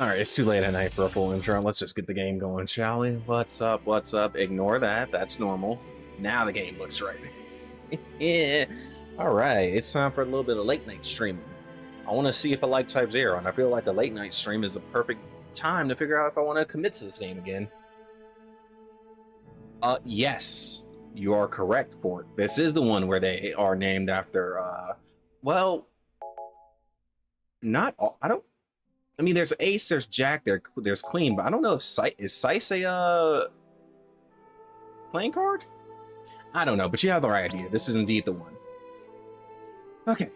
Alright, it's too late at night for a full intro. Let's just get the game going, shall we? What's up? What's up? Ignore that. That's normal. Now the game looks right. Yeah. Alright, it's time for a little bit of late night streaming. I want to see if I like Type 0, and I feel like a late night stream is the perfect time to figure out if I want to commit to this game again. Yes. You are correct, Fort. This is the one where they are named after, well, not all, I mean, there's Ace, there's Jack, there's Queen, but I don't know if is Seiss a playing card? I don't know, but you have the right idea. This is indeed the one. Okay.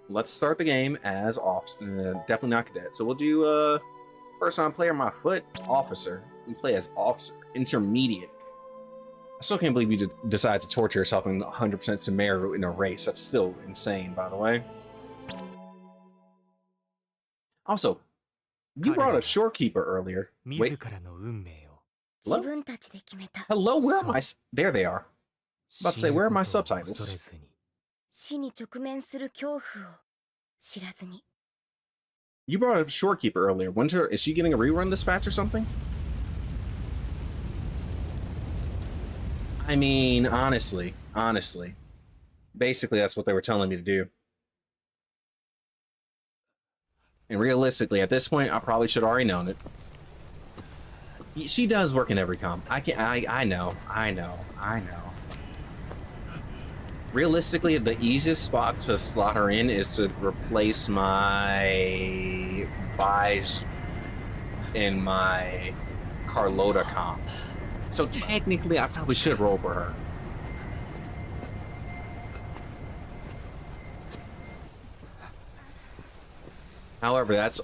Let's start the game as officer. Definitely not cadet. So we'll do first time player, my foot, officer. We play as officer, intermediate. I still can't believe you decide to torture yourself in 100% Sumeru in a race. That's still insane, by the way. Also, you brought up Shorekeeper earlier. Wait. Hello? Hello, where am I? There they are. I'm about to say, where are my subtitles? You brought up Shorekeeper earlier. Is she getting a rerun dispatch or something? I mean, honestly. Basically, that's what they were telling me to do. And realistically, at this point, I probably should have already known it. She does work in every comp. I know. Realistically, the easiest spot to slot her in is to replace my Baizhu in my Carlota comp. So technically, I probably should roll for her. However, that's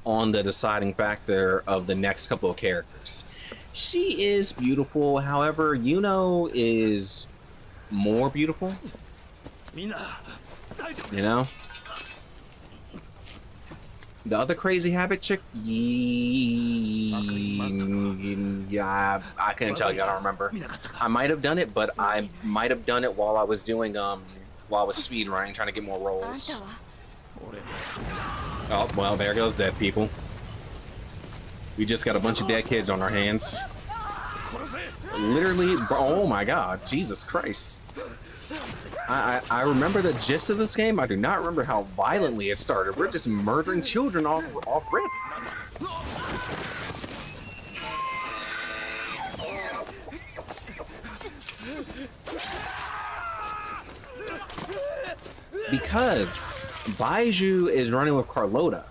on the deciding factor of the next couple of characters. She is beautiful, however, Yuno is more beautiful. You know? The other crazy habit chick? Yeah, I couldn't tell you, I don't remember. I might have done it, but I might have done it while I was doing, while I was speedrunning, trying to get more rolls. Oh, well, there goes dead people. We just got a bunch of dead kids on our hands. Literally, oh my god, Jesus Christ. I remember the gist of this game. I do not remember how violently it started. We're just murdering children off rip. Because Baizhu is running with Carlota.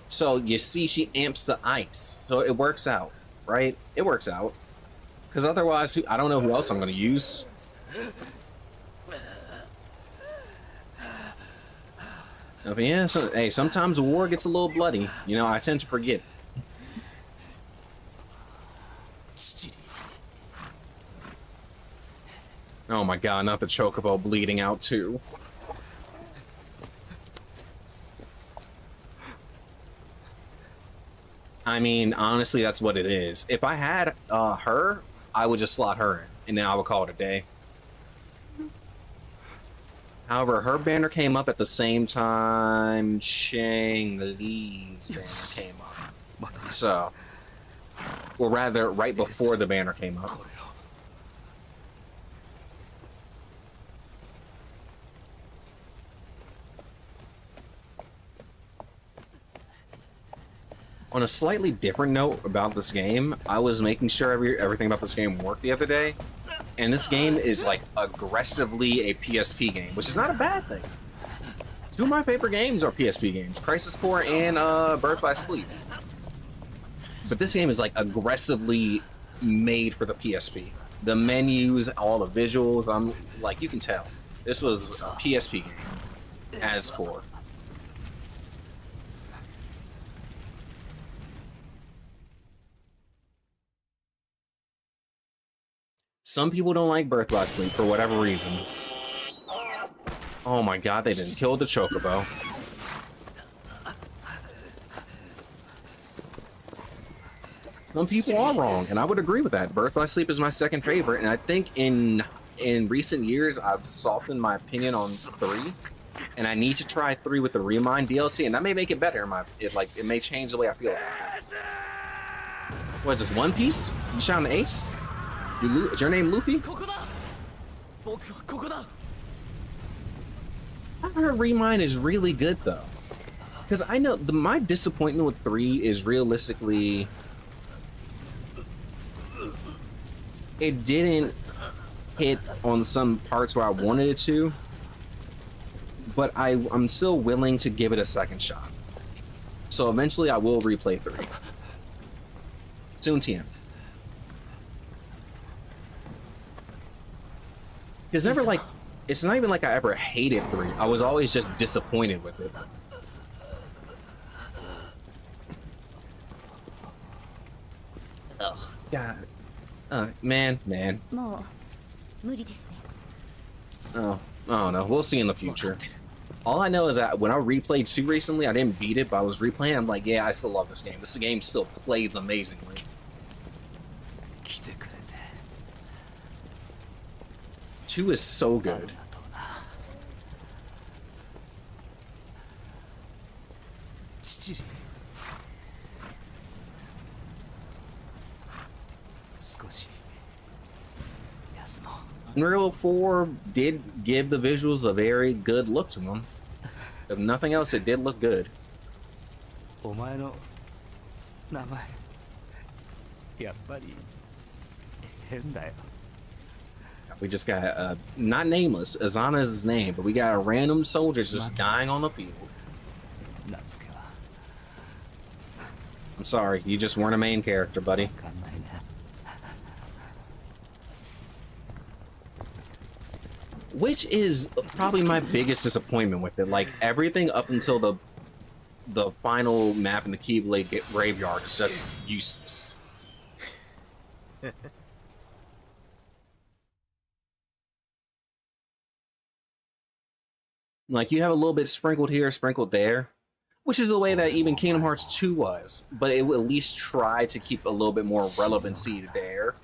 So you see she amps the ice. So it works out, right? It works out. Because otherwise, I don't know who else I'm going to use. But yeah, so, hey, sometimes war gets a little bloody. You know, I tend to forget. Oh my god, not the Chocobo bleeding out too. I mean, honestly, that's what it is. If I had her, I would just slot her in, and then I would call it a day. However, her banner came up at the same time Chang Li's banner came up. So, or rather, right before the banner came up. On a slightly different note about this game, I was making sure everything about this game worked the other day, and this game is like aggressively a PSP game, which is not a bad thing. Two of my favorite games are PSP games, Crisis Core and Birth by Sleep. But this game is like aggressively made for the PSP. The menus, all the visuals, I'm like, you can tell. This was a PSP game at its core. Some people don't like Birth by Sleep for whatever reason. Oh my god, they didn't kill the Chocobo. Some people are wrong, and I would agree with that. Birth by Sleep is my second favorite, and I think in recent years I've softened my opinion on 3. And I need to try 3 with the Remind DLC, and that may make it better. It may change the way I feel about it. What is this, One Piece? You shouting Ace? Is your name Luffy? I heard Remind is really good though. Because I know my disappointment with 3 is realistically it didn't hit on some parts where I wanted it to, but I'm still willing to give it a second shot. So eventually I will replay 3. Soon, TM. It's never like, it's not even like I ever hated 3. I was always just disappointed with it. Ugh, God. Man. Oh, I don't know. We'll see in the future. All I know is that when I replayed 2 recently, I didn't beat it, but I was replaying. I'm like, yeah, I still love this game. This game still plays amazingly. 2 is so good. Unreal 4 did give the visuals a very good look to them. If nothing else, it did look good. We just got, not nameless, Azana's name, but we got a random soldier just dying on the field. I'm sorry, you just weren't a main character, buddy. Which is probably my biggest disappointment with it. Like, everything up until the final map in the Keyblade Graveyard is just useless. Like, you have a little bit sprinkled here, sprinkled there, which is the way that even Kingdom Hearts 2 was, but it would at least try to keep a little bit more relevancy there,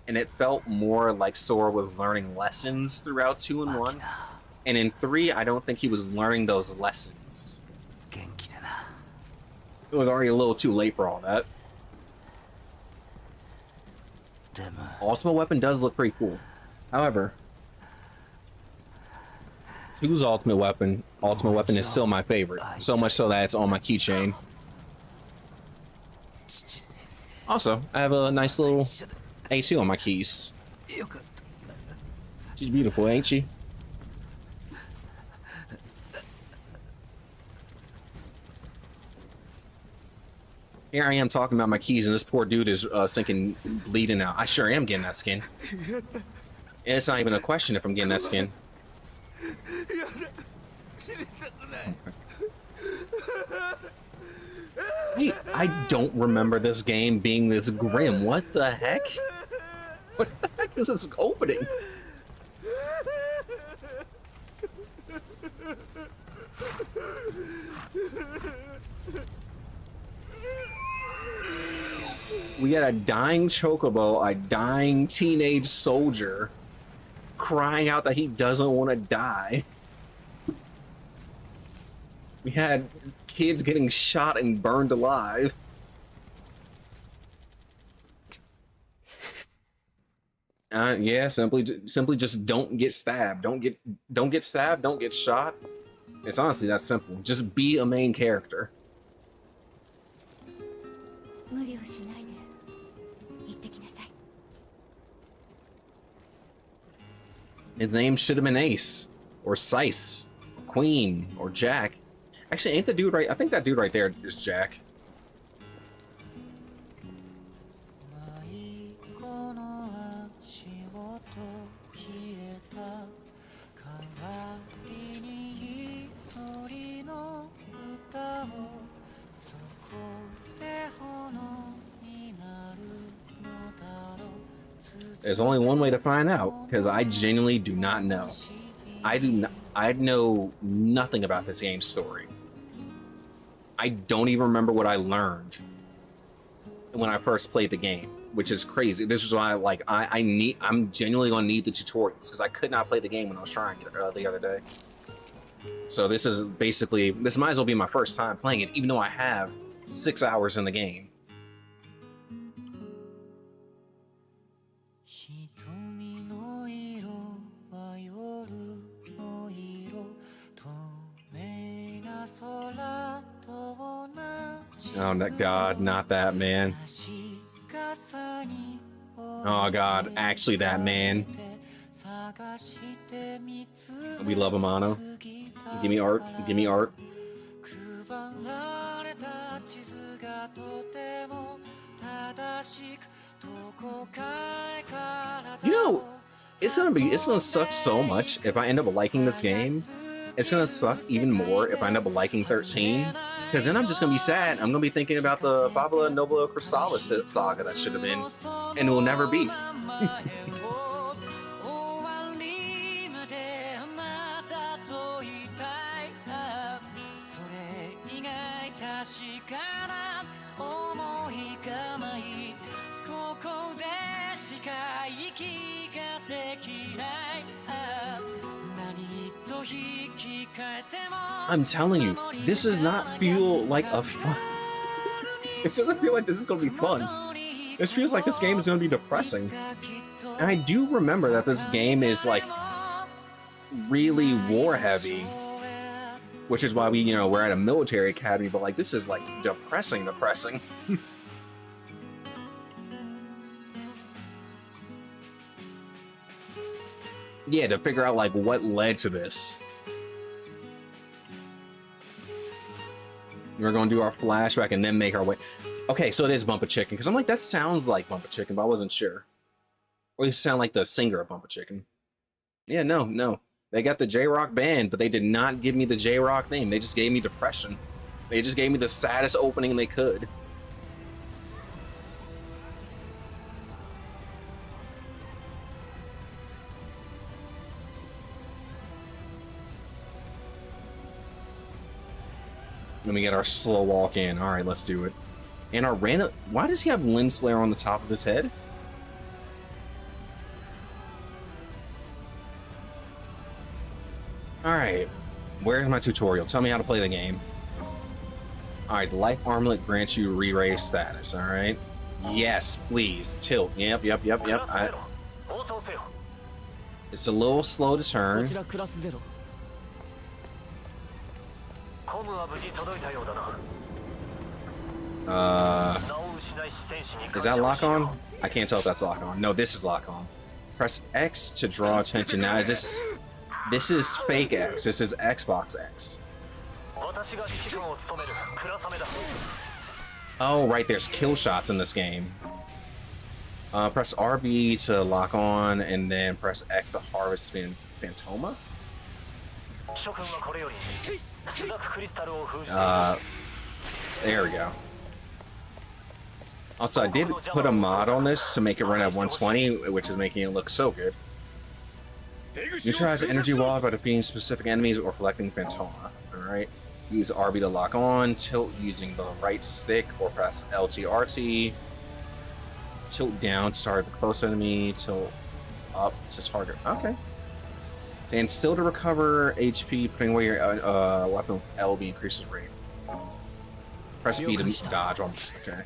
and it felt more like Sora was learning lessons throughout 2 and 1, and in 3, I don't think he was learning those lessons. It was already a little too late for all that. Ultimate Weapon does look pretty cool. However, 2's Ultimate Weapon is still my favorite. So much so that it's on my keychain. Also, I have a nice little A2 on my keys. She's beautiful, ain't she? Here I am talking about my keys, and this poor dude is sinking, bleeding out. I sure am getting that skin. And it's not even a question if I'm getting that skin. Wait, I don't remember this game being this grim. What the heck? What the heck is this opening? We got a dying Chocobo, a dying teenage soldier, crying out that he doesn't want to die. We had kids getting shot and burned alive. Yeah, simply just don't get stabbed. Don't get stabbed. Don't get shot. It's honestly that simple. Just be a main character. His name should have been Ace, or Sice, or Queen, or Jack. Actually, ain't the dude right? I think that dude right there is Jack. There's only one way to find out, because I genuinely do not know. I know nothing about this game's story. I don't even remember what I learned when I first played the game, which is crazy. This is why I'm genuinely gonna need the tutorials, because I could not play the game when I was trying it the other day. So this is basically, this might as well be my first time playing it, even though I have 6 hours in the game. Oh God, not that man. Oh God, actually that man. We love Amano. Give me art, give me art. You know, it's gonna suck so much if I end up liking this game. It's gonna suck even more if I end up liking 13, because then I'm just gonna be sad. I'm gonna be thinking about the Fabula Nobile Crystallis saga that should have been, and it will never be. I'm telling you, this does not feel like a fun. It doesn't feel like this is gonna be fun. This feels like this game is gonna be depressing. And I do remember that this game is like really war heavy, which is why we're at a military academy, but like this is like depressing. Yeah, to figure out like what led to this. We're gonna do our flashback and then make our way. Okay, so it is Bumpa Chicken, because I'm like, that sounds like Bumpa Chicken, but I wasn't sure. Or it sound like the singer of Bumpa Chicken. Yeah, no. They got the J-Rock band, but they did not give me the J-Rock theme. They just gave me depression. They just gave me the saddest opening they could. Let me get our slow walk in. All right, let's do it. And our random... Why does he have lens flare on the top of his head? All right. Where's my tutorial? Tell me how to play the game. All right, the life armlet grants you re-raise status. All right. Yes, please. Tilt. Yep. It's a little slow to turn. Is that lock on? I can't tell if that's lock on. No, this is lock on. Press X to draw attention. Now is this is fake X. This is Xbox X. Oh, right, there's kill shots in this game. Press RB to lock on, and then press X to harvest Phantoma. There we go. Also, I did put a mod on this to make it run at 120, which is making it look so good. Neutralize the energy wall by defeating specific enemies or collecting Phantoma. Alright. Use RB to lock on, tilt using the right stick, or press LT-RT. Tilt down to target the close enemy, tilt up to target. Okay. And still to recover HP, putting away your weapon with LB increases rate. Press B to dodge. Okay.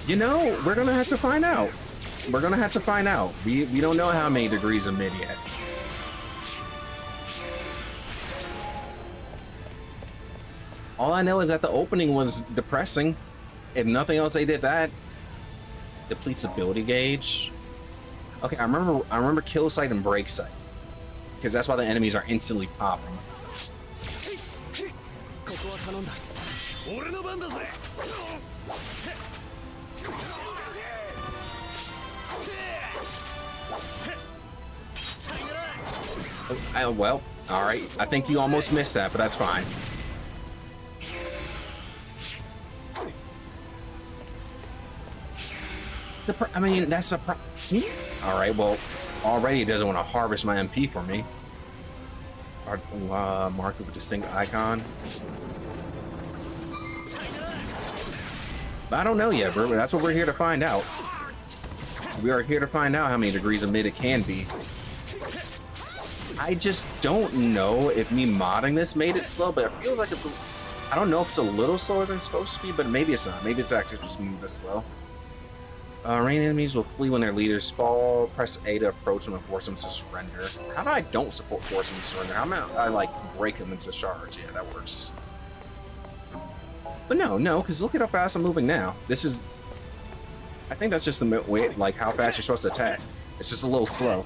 You know, we're gonna have to find out. We're gonna have to find out. We don't know how many degrees of mid yet. All I know is that the opening was depressing. If nothing else, they did that. Depletes ability gauge. Okay, I remember kill sight and break sight, because that's why the enemies are instantly popping. Well, all right. I think you almost missed that, but that's fine. I mean, that's a all right. Well, already it doesn't want to harvest my MP for me. Mark with a distinct icon. But I don't know yet, bro. That's what we're here to find out. We are here to find out how many degrees of mid it can be. I just don't know if me modding this made it slow, but it feels like it's... I don't know if it's a little slower than it's supposed to be, but maybe it's not. Maybe it's actually just moving this slow. Rain enemies will flee when their leaders fall. Press A to approach them and force them to surrender. How about I don't support force them to surrender? How about I, like, break them into charge? Yeah, that works. But no, because look at how fast I'm moving now. This is... I think that's just the way, like, how fast you're supposed to attack. It's just a little slow.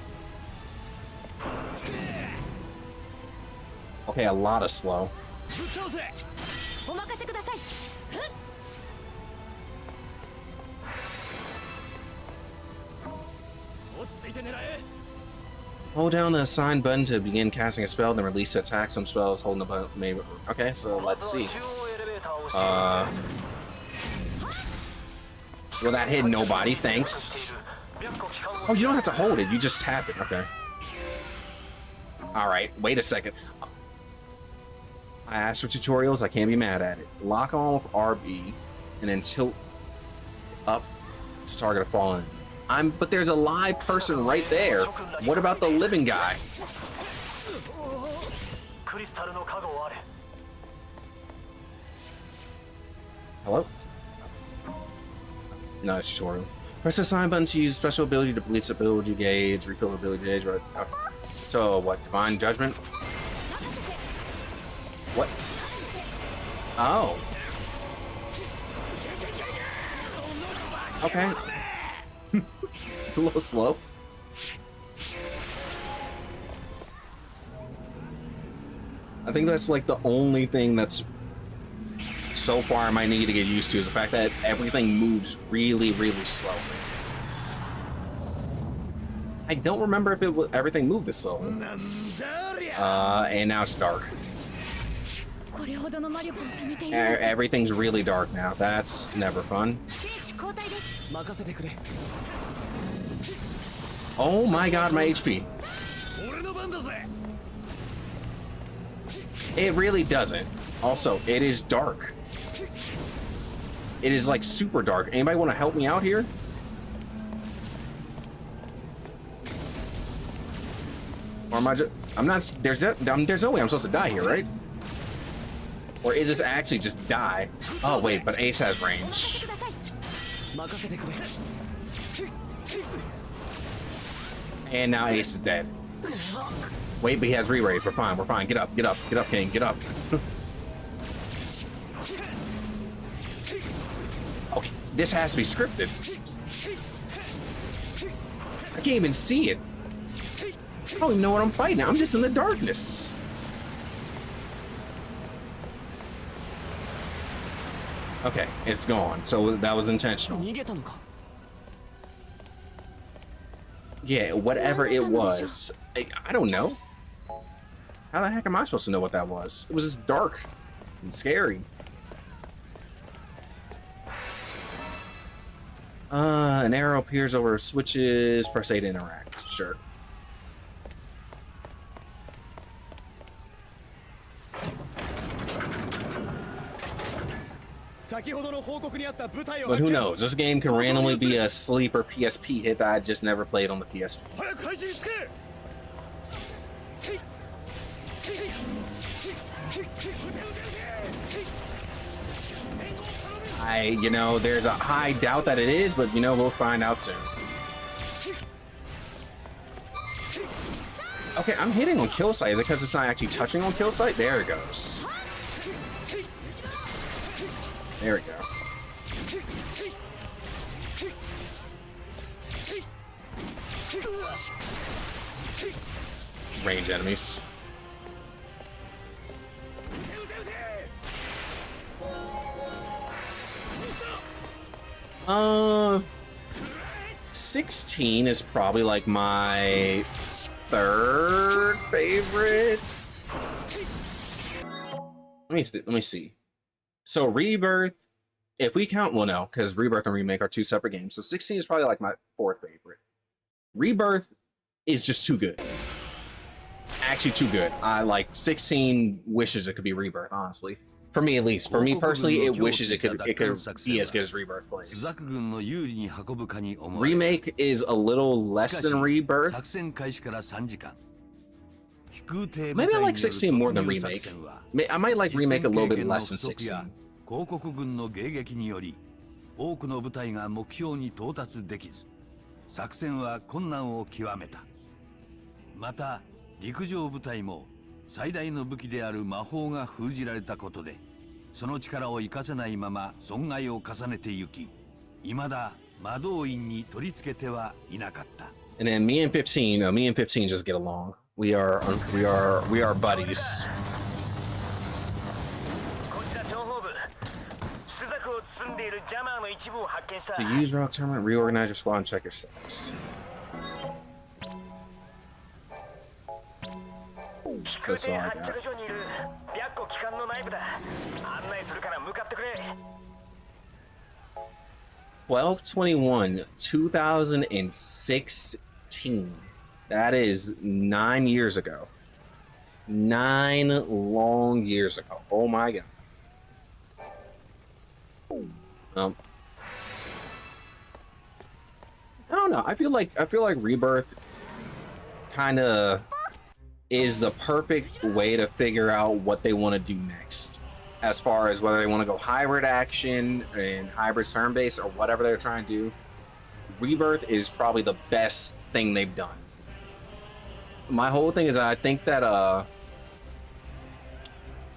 Okay, a lot of slow. Hold down the assign button to begin casting a spell, then release to attack. Some spells holding the button. Maybe. Okay, so let's see. Well, that hit nobody. Thanks. Oh, you don't have to hold it. You just tap it. Okay. All right. Wait a second. I asked for tutorials. I can't be mad at it. Lock on with RB, and then tilt up to target a fallen. But there's a live person right there. What about the living guy? Hello? No, it's tutorial. Press the assign button to use special ability to bleach ability gauge, refill ability gauge. Right? Okay. So what? Divine Judgment? What? Oh. Okay. It's a little slow. I think that's like the only thing that's so far I might need to get used to is the fact that everything moves really, really slowly. I don't remember if everything moved this slow. And now it's dark. Everything's really dark now. That's never fun. Oh my god, my HP. It really doesn't. Also, it is dark. It is like super dark. Anybody want to help me out here? Or am I just... I'm not... There's no way I'm supposed to die here, right? Or is this actually just die? Oh wait, but Ace has range. And now Ace is dead. Wait, but he has re-raise. We're fine. We're fine. Get up. Get up. Get up, King. Get up. Okay, this has to be scripted. I can't even see it. I don't even know what I'm fighting. I'm just in the darkness. Okay, it's gone. So that was intentional. Yeah, whatever it was. I don't know. How the heck am I supposed to know what that was? It was just dark and scary. An arrow appears over switches. Press A to interact. Sure. But who knows? This game can randomly be a sleeper PSP hit that I just never played on the PSP. You know, there's a high doubt that it is, but you know, we'll find out soon. Okay, I'm hitting on kill site. Is it because it's not actually touching on kill site? There it goes. There we go. Range enemies. 16 is probably like my third favorite. Let me see. So Rebirth, if we count, well, no, because Rebirth and Remake are two separate games. So 16 is probably like my fourth favorite. Rebirth is just too good. Actually too good. I like 16 wishes it could be Rebirth, honestly. For me, at least. For me personally, it wishes it could be as good as Rebirth plays. Remake is a little less than Rebirth. Maybe I like 16 more than Remake. I might like Remake a little bit less than 16. 広告軍の迎撃により多くの部隊が目標に到達できず作戦は困難を極めた。また陸上部隊も最大の武器である魔法が封じられたことでその力を生かせないまま損害を重ねてゆき未だ魔導院に取り付けてはいなかった。 And then me and 15 just get along. We are buddies. To use Rock Tournament, reorganize your squad and check your status. That's all I got. 12/21, 2016. That is 9 years ago. 9 long years ago. Oh my god. I don't know. I feel like Rebirth kind of is the perfect way to figure out what they want to do next, as far as whether they want to go hybrid action and hybrid turn-based or whatever they're trying to do. Rebirth is probably the best thing they've done. My whole thing is I think that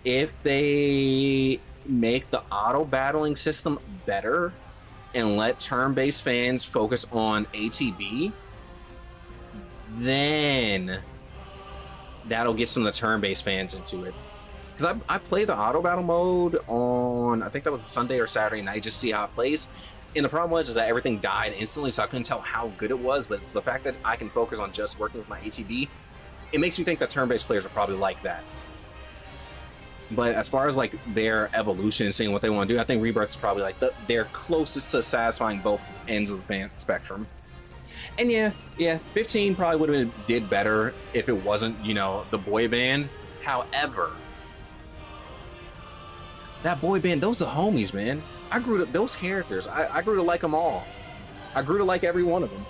if they make the auto battling system better and let turn-based fans focus on ATB, then that'll get some of the turn-based fans into it. Because I played the auto battle mode on, I think that was a Sunday or Saturday night, just see how it plays. And the problem was is that everything died instantly, so I couldn't tell how good it was. But the fact that I can focus on just working with my ATB, it makes me think that turn-based players are probably like that. But as far as like their evolution and seeing what they want to do, I think Rebirth is probably like their closest to satisfying both ends of the fan spectrum. And yeah, 15 probably would have did better if it wasn't, you know, the boy band. However, that boy band, those are homies, man. I grew to those characters. I grew to like them all. I grew to like every one of them.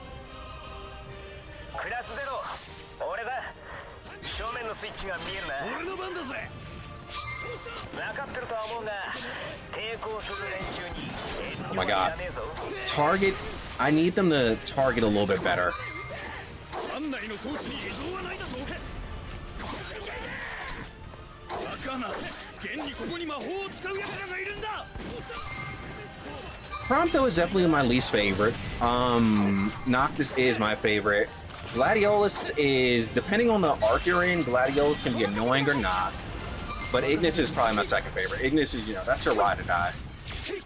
Oh my god. Target. I need them to target a little bit better. Prompto is definitely my least favorite. Noctis is my favorite. Gladiolus is, depending on the arc you're in, Gladiolus can be annoying or not. But Ignis is probably my second favorite. Ignis is, you know, that's your ride or die.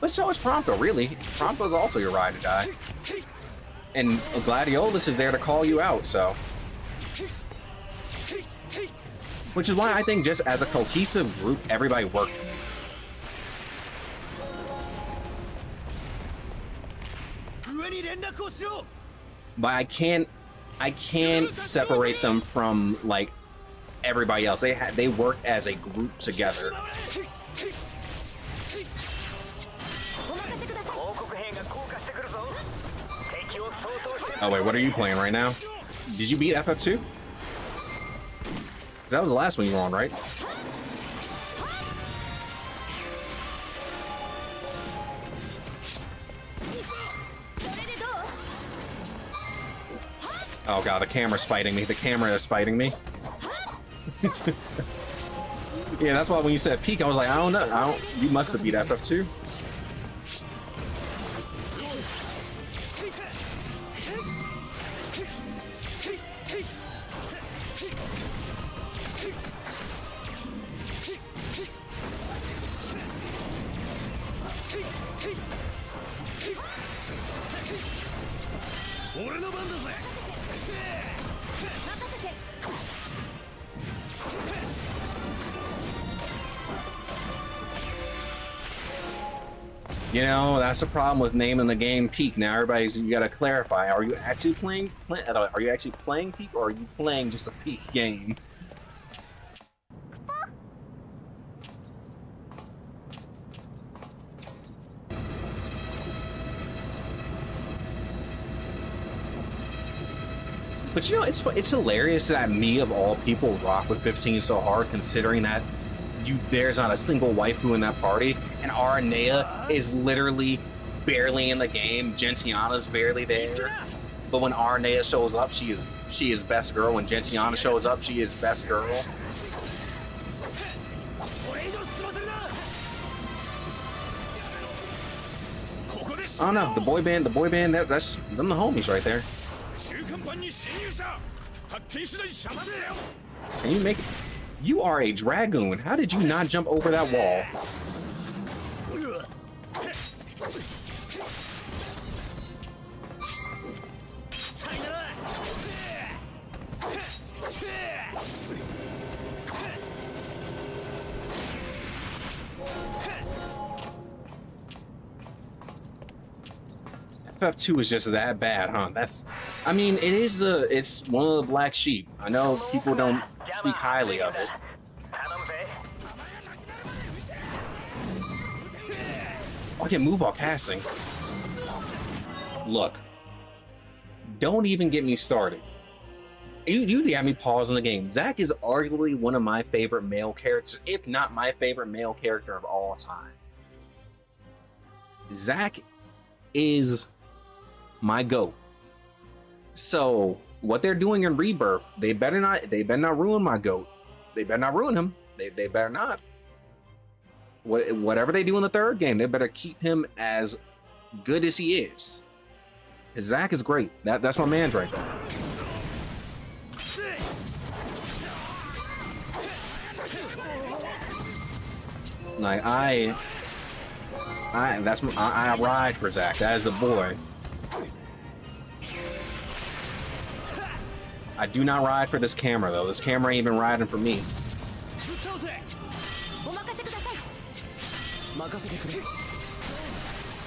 But so is Prompto, really. Prompto is also your ride or die. And Gladiolus is there to call you out, so. Which is why I think just as a cohesive group, everybody worked for me. But I can't separate them from like everybody else. They work as a group together. Oh wait, what are you playing right now? Did you beat FF2? That was the last one you were on, right? Oh god, the camera's fighting me. The camera is fighting me. Yeah, that's why when you said peak, I was like, I don't know. You must have beat FF2. You know, that's the problem with naming the game Peak. Now you gotta clarify. Are you actually playing Peak, or are you playing just a Peak game? But you know, it's hilarious that me of all people rock with 15 so hard, considering that there's not a single waifu in that party, and Aranea is literally barely in the game. Gentiana's barely there. But when Aranea shows up, she is best girl. When Gentiana shows up, she is best girl. Oh no, the boy band, that's them the homies right there. Can you make it? You are a dragoon. How did you not jump over that wall? FF2 is just that bad, huh? I mean, it's one of the black sheep. I know people don't speak highly of it. Oh, I can move while casting. Look, don't even get me started. You got me pausing the game. Zack is arguably one of my favorite male characters, if not my favorite male character of all time. Zack is my GOAT. So what they're doing in Rebirth, they better not ruin my GOAT. They better not ruin him. They better not. Whatever they do in the third game, they better keep him as good as he is. Zack is great. That's my man's right there. Like I ride for Zack. That is the boy. I do not ride for this camera though. This camera ain't even riding for me.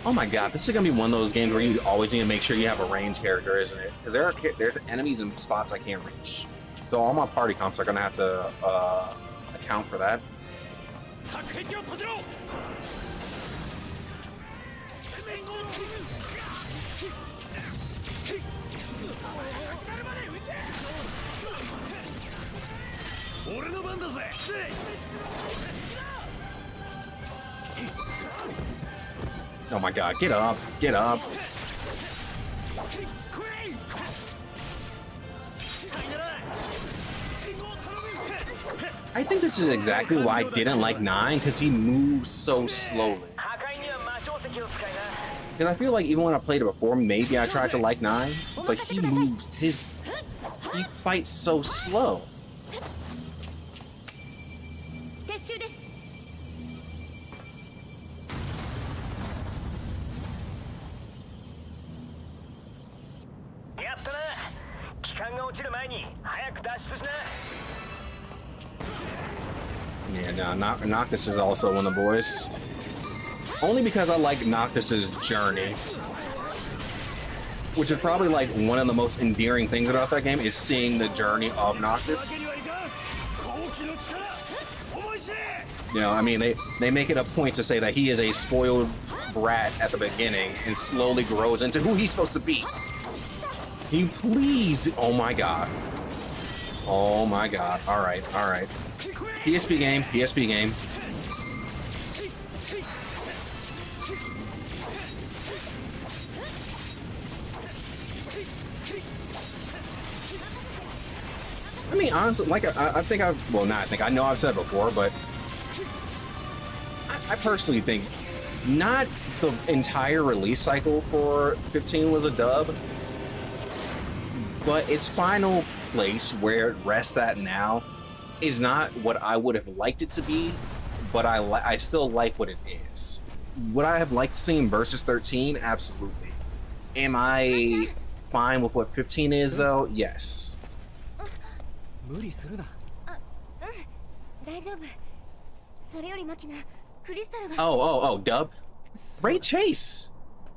Oh my god, this is gonna be one of those games where you always need to make sure you have a ranged character, isn't it? Because there's enemies in spots I can't reach. So all my party comps are gonna have to account for that. Oh my god, get up, get up. I think this is exactly why I didn't like 9, because he moves so slowly. Because I feel like even when I played it before, maybe I tried to like 9, but he fights so slow. Yeah, no, Noctis is also one of the boys. Only because I like Noctis's journey. Which is probably like one of the most endearing things about that game, is seeing the journey of Noctis. You know, I mean, they make it a point to say that he is a spoiled brat at the beginning and slowly grows into who he's supposed to be. He please, oh my god. Oh my god, alright, alright. PSP game, PSP game. I mean, honestly, like I think I know I've said before, but I personally think not the entire release cycle for 15 was a dub, but its final place where it rests at now is not what I would have liked it to be, but I still like what it is. Would I have liked to see Versus 13? Absolutely. Am I fine with what 15 is though? Yes. Oh, dub? Ray Chase!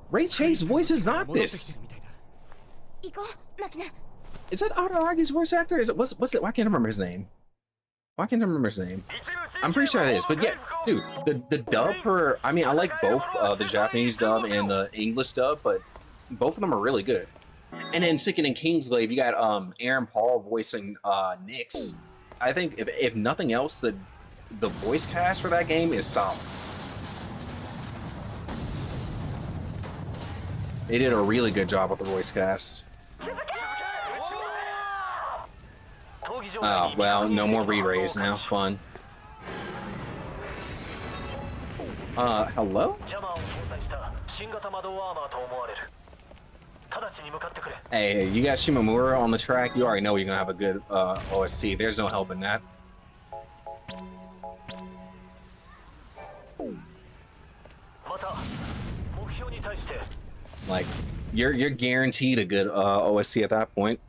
Ray Chase voices Noctis! Is that Araragi's voice actor? Is it, what's it? Why can't I remember his name? Why can't I remember his name? I'm pretty sure it is, but yeah, dude, the dub for, I mean, I like both the Japanese dub and the English dub, but both of them are really good. And then Second in Kingsglaive, you got Aaron Paul voicing Nyx. I think if nothing else, the voice cast for that game is solid. They did a really good job with the voice cast. Oh, well, no more re-raise now. Fun. Hello? Hey, you got Shimamura on the track, you already know you're gonna have a good OST. There's no helping that. Like, you're guaranteed a good OST at that point.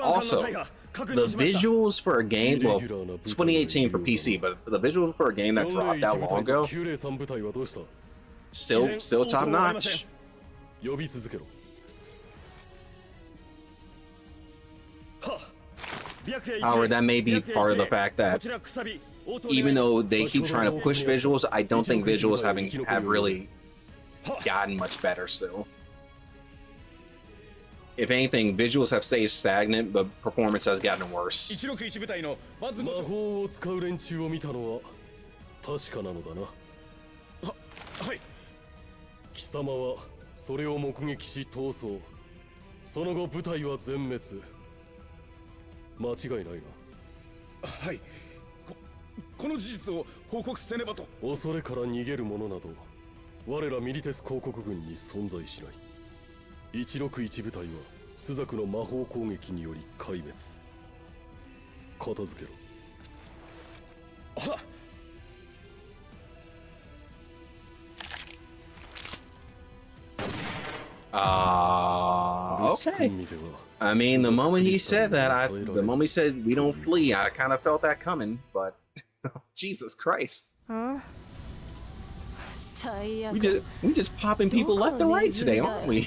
Also, the visuals for a game, well, 2018 for PC, but the visuals for a game that dropped that long ago, still top notch. However, that may be part of the fact that even though they keep trying to push visuals, I don't think visuals have really gotten much better still. If anything, visuals have stayed stagnant, but performance has gotten worse. 魔法を使う連中を見たのは確かなのだな。はい。貴様はそれを目撃し逃走。その後部隊は全滅。間違いないな。はい。この事実を報告せねばと。恐れから逃げる者など我らミリテス公国軍に存在しない。161部隊はスザクの魔法攻撃により壊滅。片付けろ。Okay. I mean, the moment he said that, the moment he said we don't flee, I kind of felt that coming, but Jesus Christ. We just popping people left and right today, aren't we?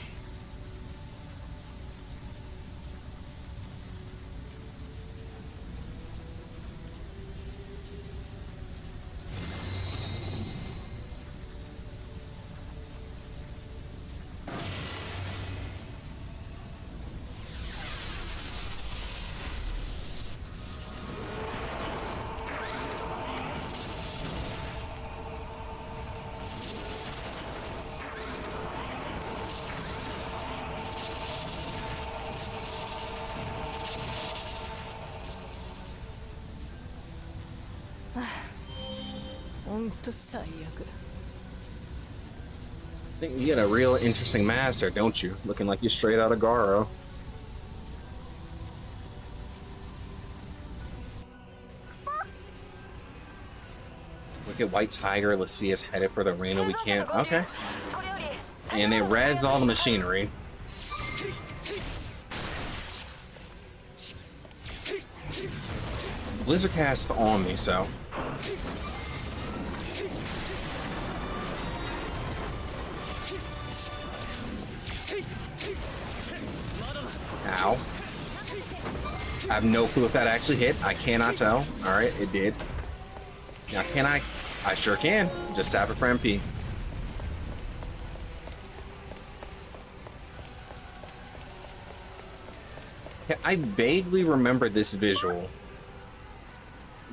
I think you get a real interesting mask there, don't you? Looking like you're straight out of Garo. Look at White Tiger. Let's see us headed for the arena. We can't. Okay. And they reds all the machinery. Blizzard cast on me, so. Ow. I have no clue if that actually hit. I cannot tell. Alright, it did. Now, can I? I sure can. Just tap it for MP. I vaguely remember this visual.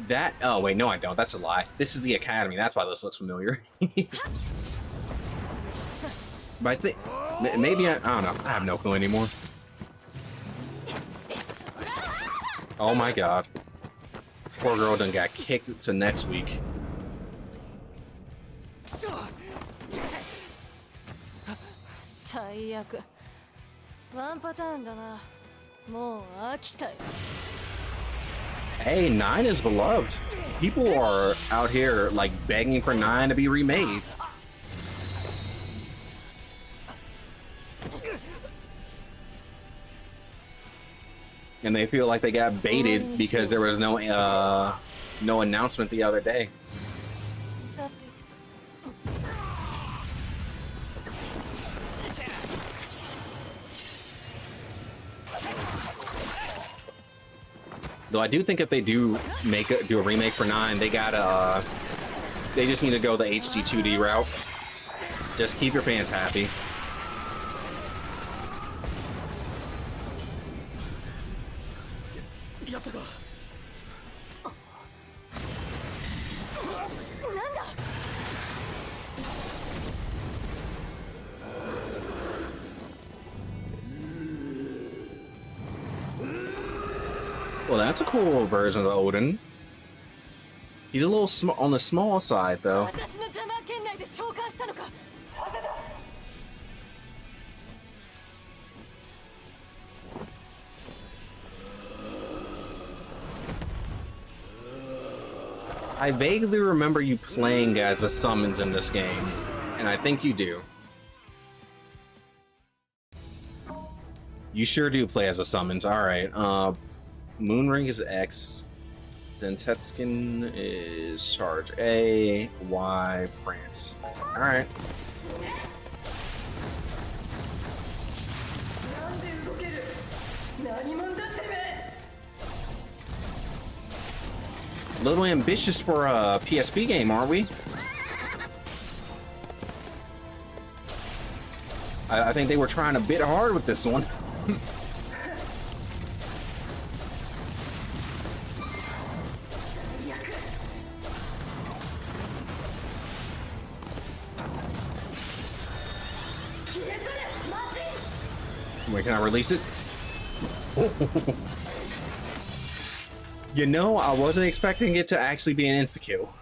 That. Oh, wait, no, I don't. That's a lie. This is the Academy. That's why this looks familiar. But I think. Maybe I don't know. I have no clue anymore. Oh my god. Poor girl done got kicked to next week. Hey, 9 is beloved. People are out here like begging for 9 to be remade. And they feel like they got baited because there was no announcement the other day. Though I do think if they do do a remake for 9, they gotta they just need to go the HD 2D route. Just keep your fans happy. Well, that's a cool version of Odin. He's a little on the small side, though. I vaguely remember you playing as a summons in this game, and I think you do. You sure do play as a summons. All right. Moonring is X. Zentetskin is charge A. Y. Prance. All right. A little ambitious for a PSP game, aren't we? I think they were trying a bit hard with this one. Wait, can I release it? You know, I wasn't expecting it to actually be an insta-kill.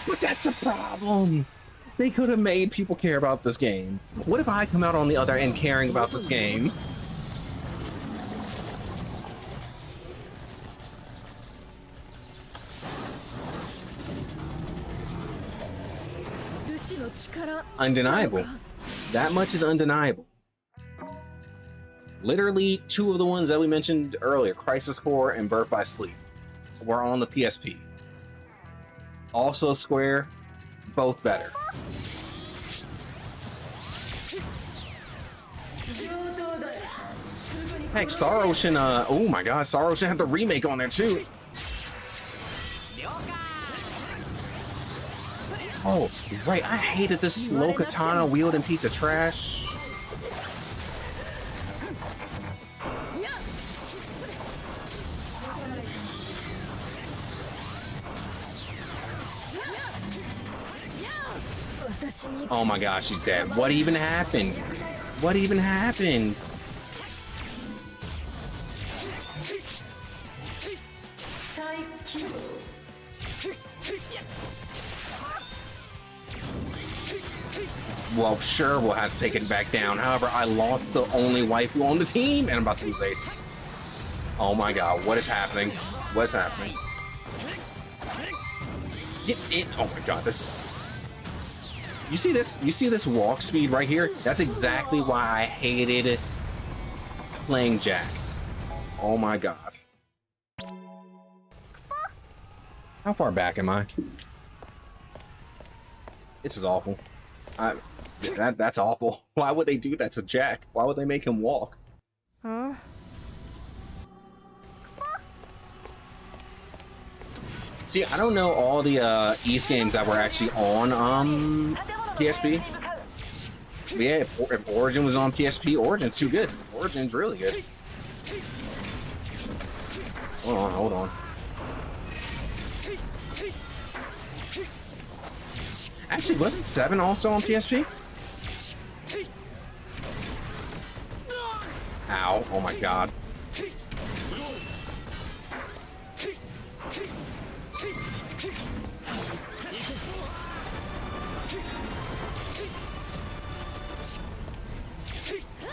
But that's a problem. They could have made people care about this game. What if I come out on the other end caring about this game? Undeniable. That much is undeniable. Literally, 2 of the ones that we mentioned earlier, Crisis Core and Birth by Sleep, were on the PSP. Also Square, both better. Heck, Star Ocean, oh my god, Star Ocean had the remake on there too. Oh, right, I hated this slow katana wielding piece of trash. Oh my gosh, she's dead. What even happened? What even happened? Well, sure, we'll have to take it back down. However, I lost the only waifu on the team, and I'm about to lose Ace. Oh my god, what is happening? What is happening? Get in! Oh my god, this... You see this? You see this walk speed right here? That's exactly why I hated playing Jack. Oh my god. How far back am I? This is awful. That's awful. Why would they do that to Jack? Why would they make him walk? Huh? See, I don't know all the East games that were actually on PSP. But yeah, if Origin was on PSP, Origin's too good. Origin's really good. Hold on, hold on. Actually, wasn't 7 also on PSP? Ow, oh my god.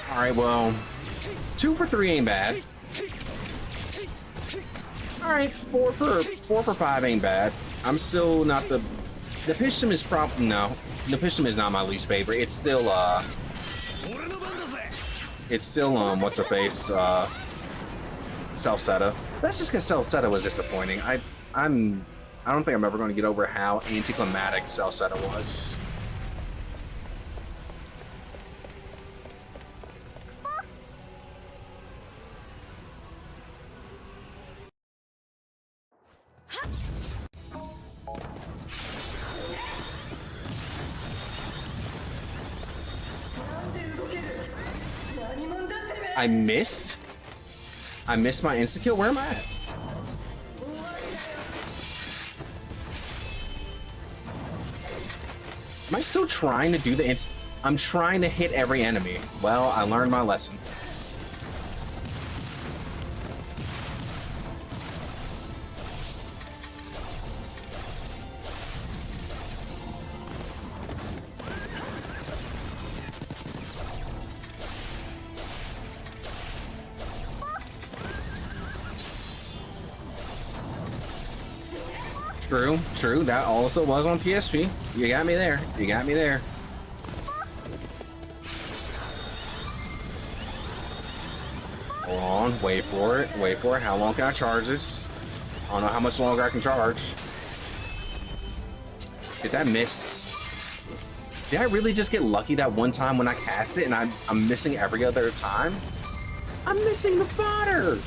Alright, well, 2 for 3 ain't bad. Alright, 4 for 5 ain't bad. I'm still not the Pistum is probably no. The Pistum is not my least favorite. It's still what's her face? Celceta. That's just because Celceta was disappointing. I don't think I'm ever going to get over how anticlimactic Celceta was. I missed? I missed my insta-kill? Where am I at? Am I still trying to do the inst- I'm trying to hit every enemy. Well, I learned my lesson. True, true. That also was on PSP. You got me there. You got me there. Hold on. Wait for it. Wait for it. How long can I charge this? I don't know how much longer I can charge. Did that miss? Did I really just get lucky that one time when I cast it and I'm missing every other time? I'm missing the fodder!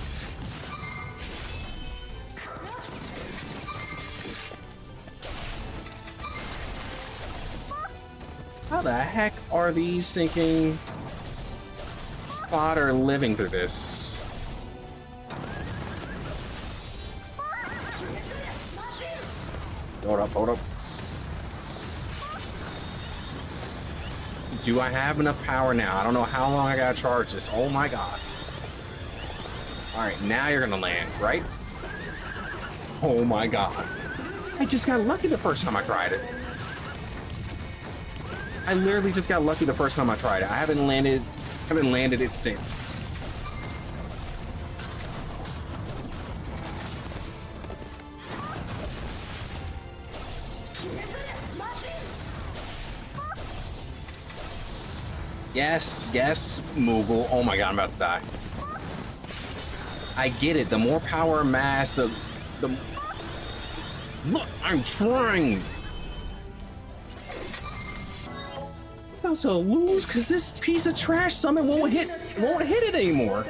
How the heck are these thinking fodder living through this? Hold up, hold up. Do I have enough power now? I don't know how long I gotta charge this. Oh my god. Alright, now you're gonna land, right? Oh my god. I just got lucky the first time I tried it. I literally just got lucky the first time I tried it. I haven't landed it since. Yes, yes, Moogle. Oh my god, I'm about to die. I get it. The more power mass, the look, I'm trying. I'm about to lose because this piece of trash summon won't hit it anymore.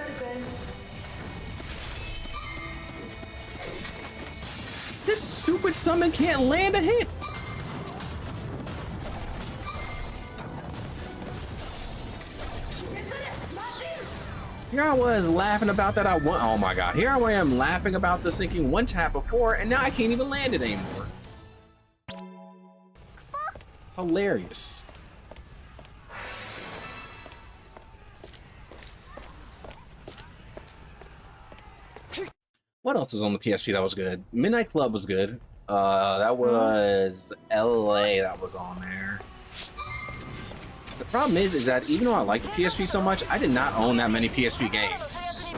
This stupid summon can't land a hit. Here I was laughing about that. Oh my god. Here I am laughing about the sinking one tap before, and now I can't even land it anymore. Hilarious. What else is on the PSP that was good? Midnight Club was good. That was LA that was on there. The problem is that even though I like the PSP so much, I did not own that many PSP games.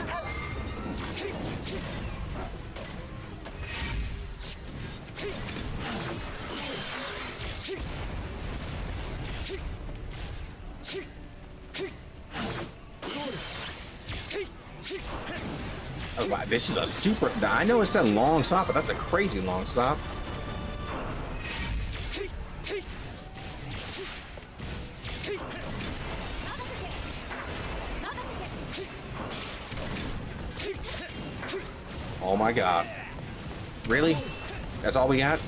Oh, wow, this is a super... I know it's a long stop, but that's a crazy long stop. Oh my god. Really? That's all we got?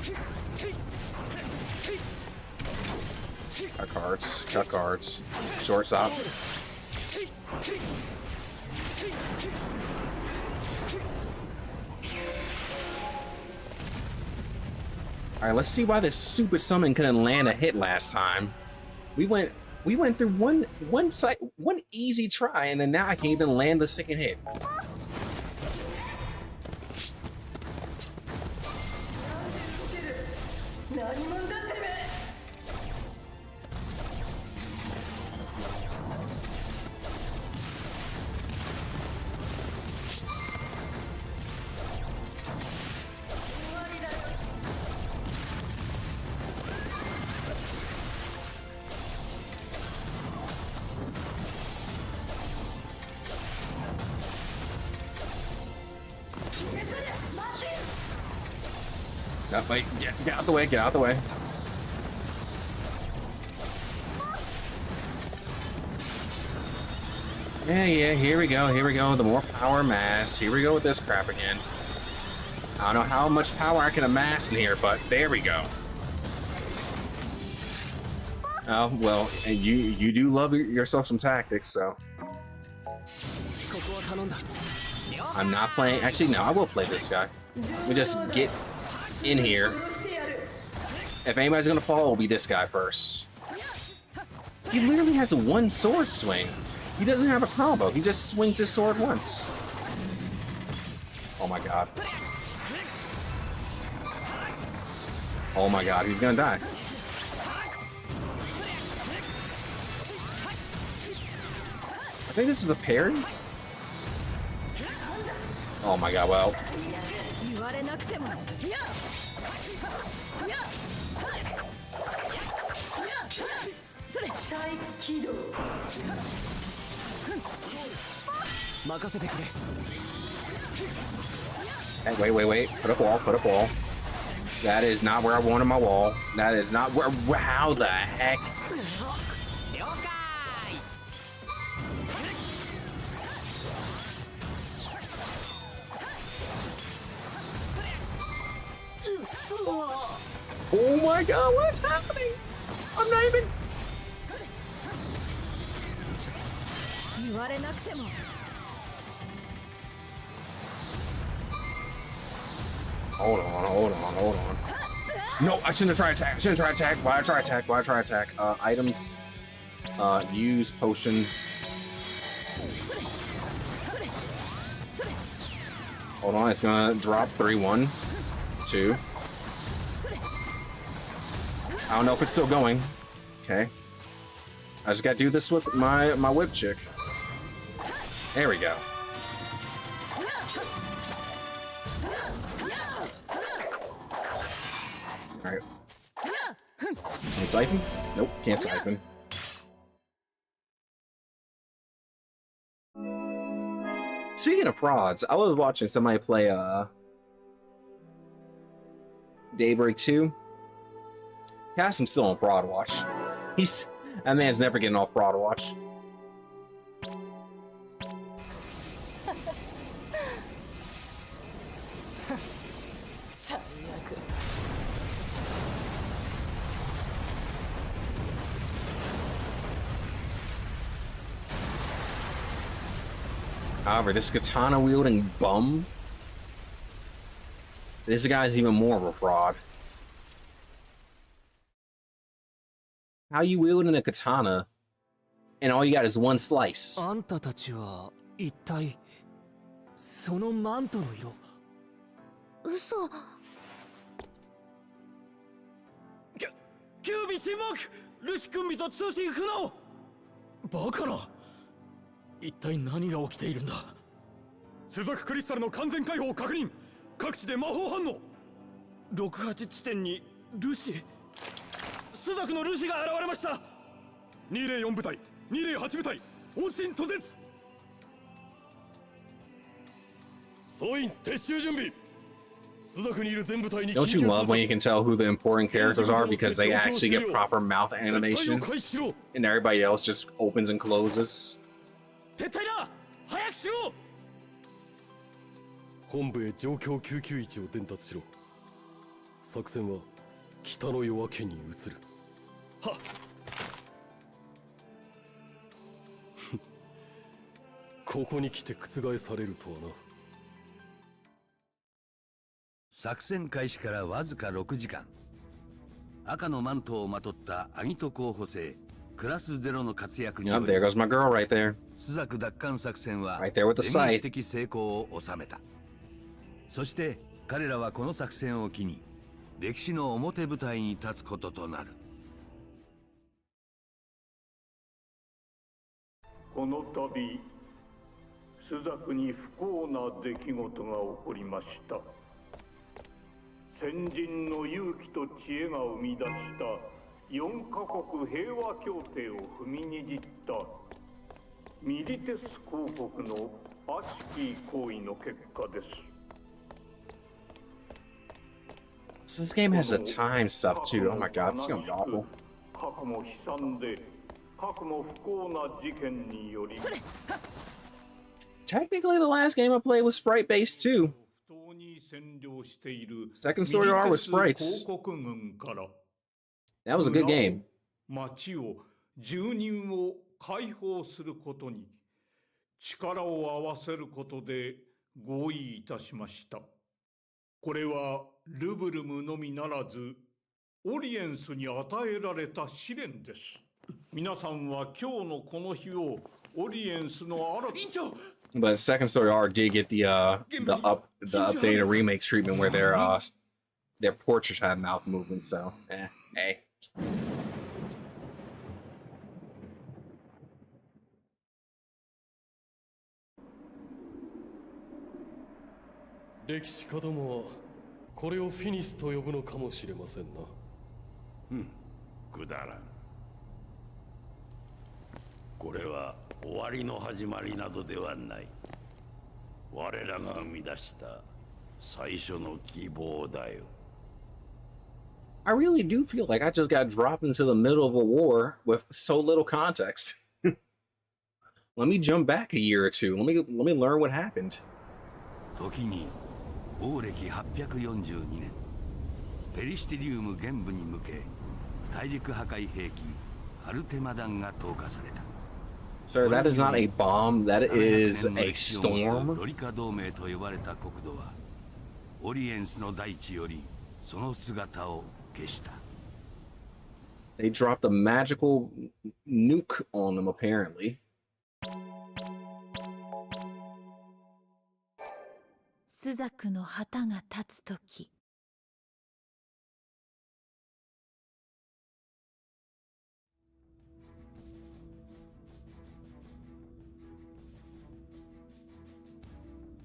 Cut cards. Cut cards. Shortstop. Alright, let's see why this stupid summon couldn't land a hit last time. We went through one easy try, and then now I can't even land the second hit. Wait, get out the way, get out the way. Yeah, here we go, the more power mass. Here we go with this crap again. I don't know how much power I can amass in here, but there we go. Oh well, and you do love yourself some tactics, so I'm not playing. Actually, no, I will play this guy. Let me just get in here. If anybody's gonna fall, it'll be this guy first. He literally has a one sword swing. He doesn't have a combo. He just swings his sword once. Oh my god. Oh my god, he's gonna die. I think this is a parry. Oh my god, well. Hey, wait. Put up wall. That is not where I wanted my wall. That is not where. How the heck? Oh my god, what's happening? I'm not even. Hold on. No, I shouldn't have tried attack. Why did I try attack? Items. Use potion. Hold on, it's gonna drop 3-1, 2. I don't know if it's still going. Okay. I just gotta do this with my whip chick. There we go. Alright. Can you siphon? Nope, can't siphon. Speaking of frauds, I was watching somebody play Daybreak 2. Cass still on Fraud Watch. That man's never getting off Fraud Watch. However, this katana wielding bum, this guy's even more of a fraud. How you wielding a katana and all you got is one slice? あんたたちは一体そのマントの色。嘘。キュービ沈黙。ルシ君と通信不能。バカな。一体何が起きているんだ。朱雀クリスタルの完全解放を確認。各地で魔法反応。68地点にルシ。朱雀のルシが現れました。204部隊、208部隊、往診途絶。総員撤収準備。 Don't you love when you can tell who the important characters are because they actually get proper mouth animation and everybody else just opens and closes? 本部へ状況991を伝達しろ。作戦は北の夜明けに移る。はっ。ここに来て覆されるとはな。 作戦開始からわずか6時間。赤のマントをまとったアギト候補生クラス0の活躍により、 There goes my girl right there. 朱雀奪還作戦は Right there with the 電撃 sight. 的成功を収めた。そして彼らはこの作戦を機に歴史の表舞台に立つこととなる。この度朱雀に不幸な出来事が起こりました。 先人の勇気と知恵が生み出した4カ国平和協定を踏みにじったミリテス公国の悪しき行為の結果です。 So this game has the time stuff too. Oh my god, this is gonna be awful. 過去も悲惨で過去も不幸な事件により Technically, the last game I played was sprite based too. Second Sword Art with sprites. That was a good game. 町を住人を解放することに力を合わせることで合意いたしました。これはルブルムのみならずオリエンスに与えられた試練です。皆さんは今日のこの日をオリエンスの新た院長 But second story arc did get the updated remake treatment where their portraits had mouth movements. So, hey. 歴史家どもはこれをフィニスと呼ぶのかもしれませんな。くだらん。これは終わりの始まりなどではない。我らが生み出した最初の希望だよ。I really do feel like I just got dropped into the middle of a war with so little context. Let me jump back a year or two. Let me learn what happened. 時に王暦842年ペリシテリウム玄武に向け大陸破壊兵器アルテマダンが投下された。 Sir, that is not a bomb. That is a storm. ロリカ同盟と呼ばれた国土はオリエンスの大地よりその姿を消した。 They dropped a magical nuke on them, apparently. スザクの旗が立つとき、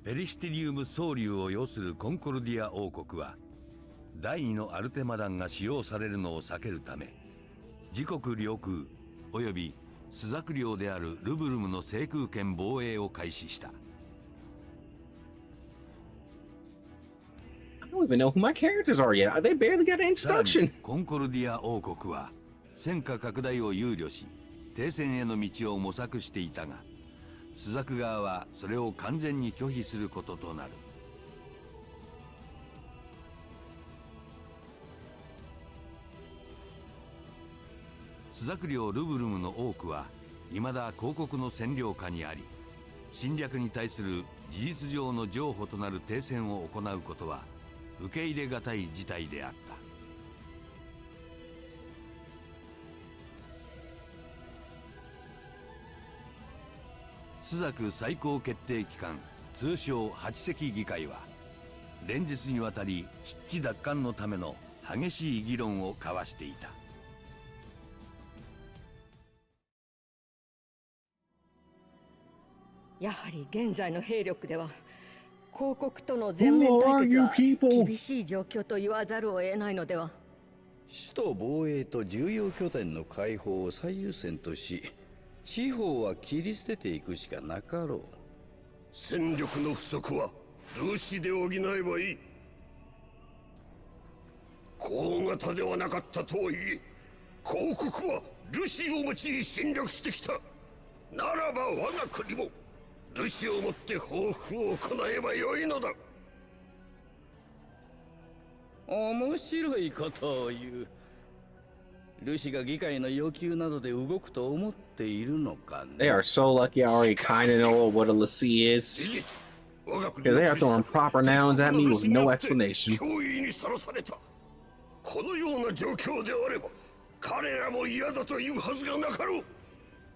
ペリシテリウム総流を要するコンコルディア王国は第2のアルテマダンが使用されるのを避けるため自国領空およびスザク領であるルブルムの制空権防衛を開始した。 I don't even know who my characters are yet. They barely got an さらに introduction. コンコルディア王国は戦火拡大を憂慮し停戦への道を模索していたがスザク側はそれを完全に拒否することとなる。スザク領ルブルムの多くは未だ公国の占領下にあり侵略に対する事実上の譲歩となる停戦を行うことは受け入れがたい事態であった。スザク最高決定機関通称八隻議会は連日にわたり湿地奪還のための激しい議論を交わしていた。やはり現在の兵力では公国との全面対決は厳しい状況と言わざるを得ないのでは。首都防衛と重要拠点の解放を最優先とし地方は切り捨てていくしかなかろう。戦力の不足はルシで補えばいい。大型ではなかったとはいえ公国はルシを用い侵略してきた。ならば我が国もルシをもって報復を行えばよいのだ。面白いことを言う。ルシが議会の要求などで動くと思っているのかね。 They are so lucky I already kind of know what a Lassie is. 'Cause they are throwing proper nouns at me with no explanation. 脅威にさらされた。このような状況であれば彼らも嫌だというはずがなかろう。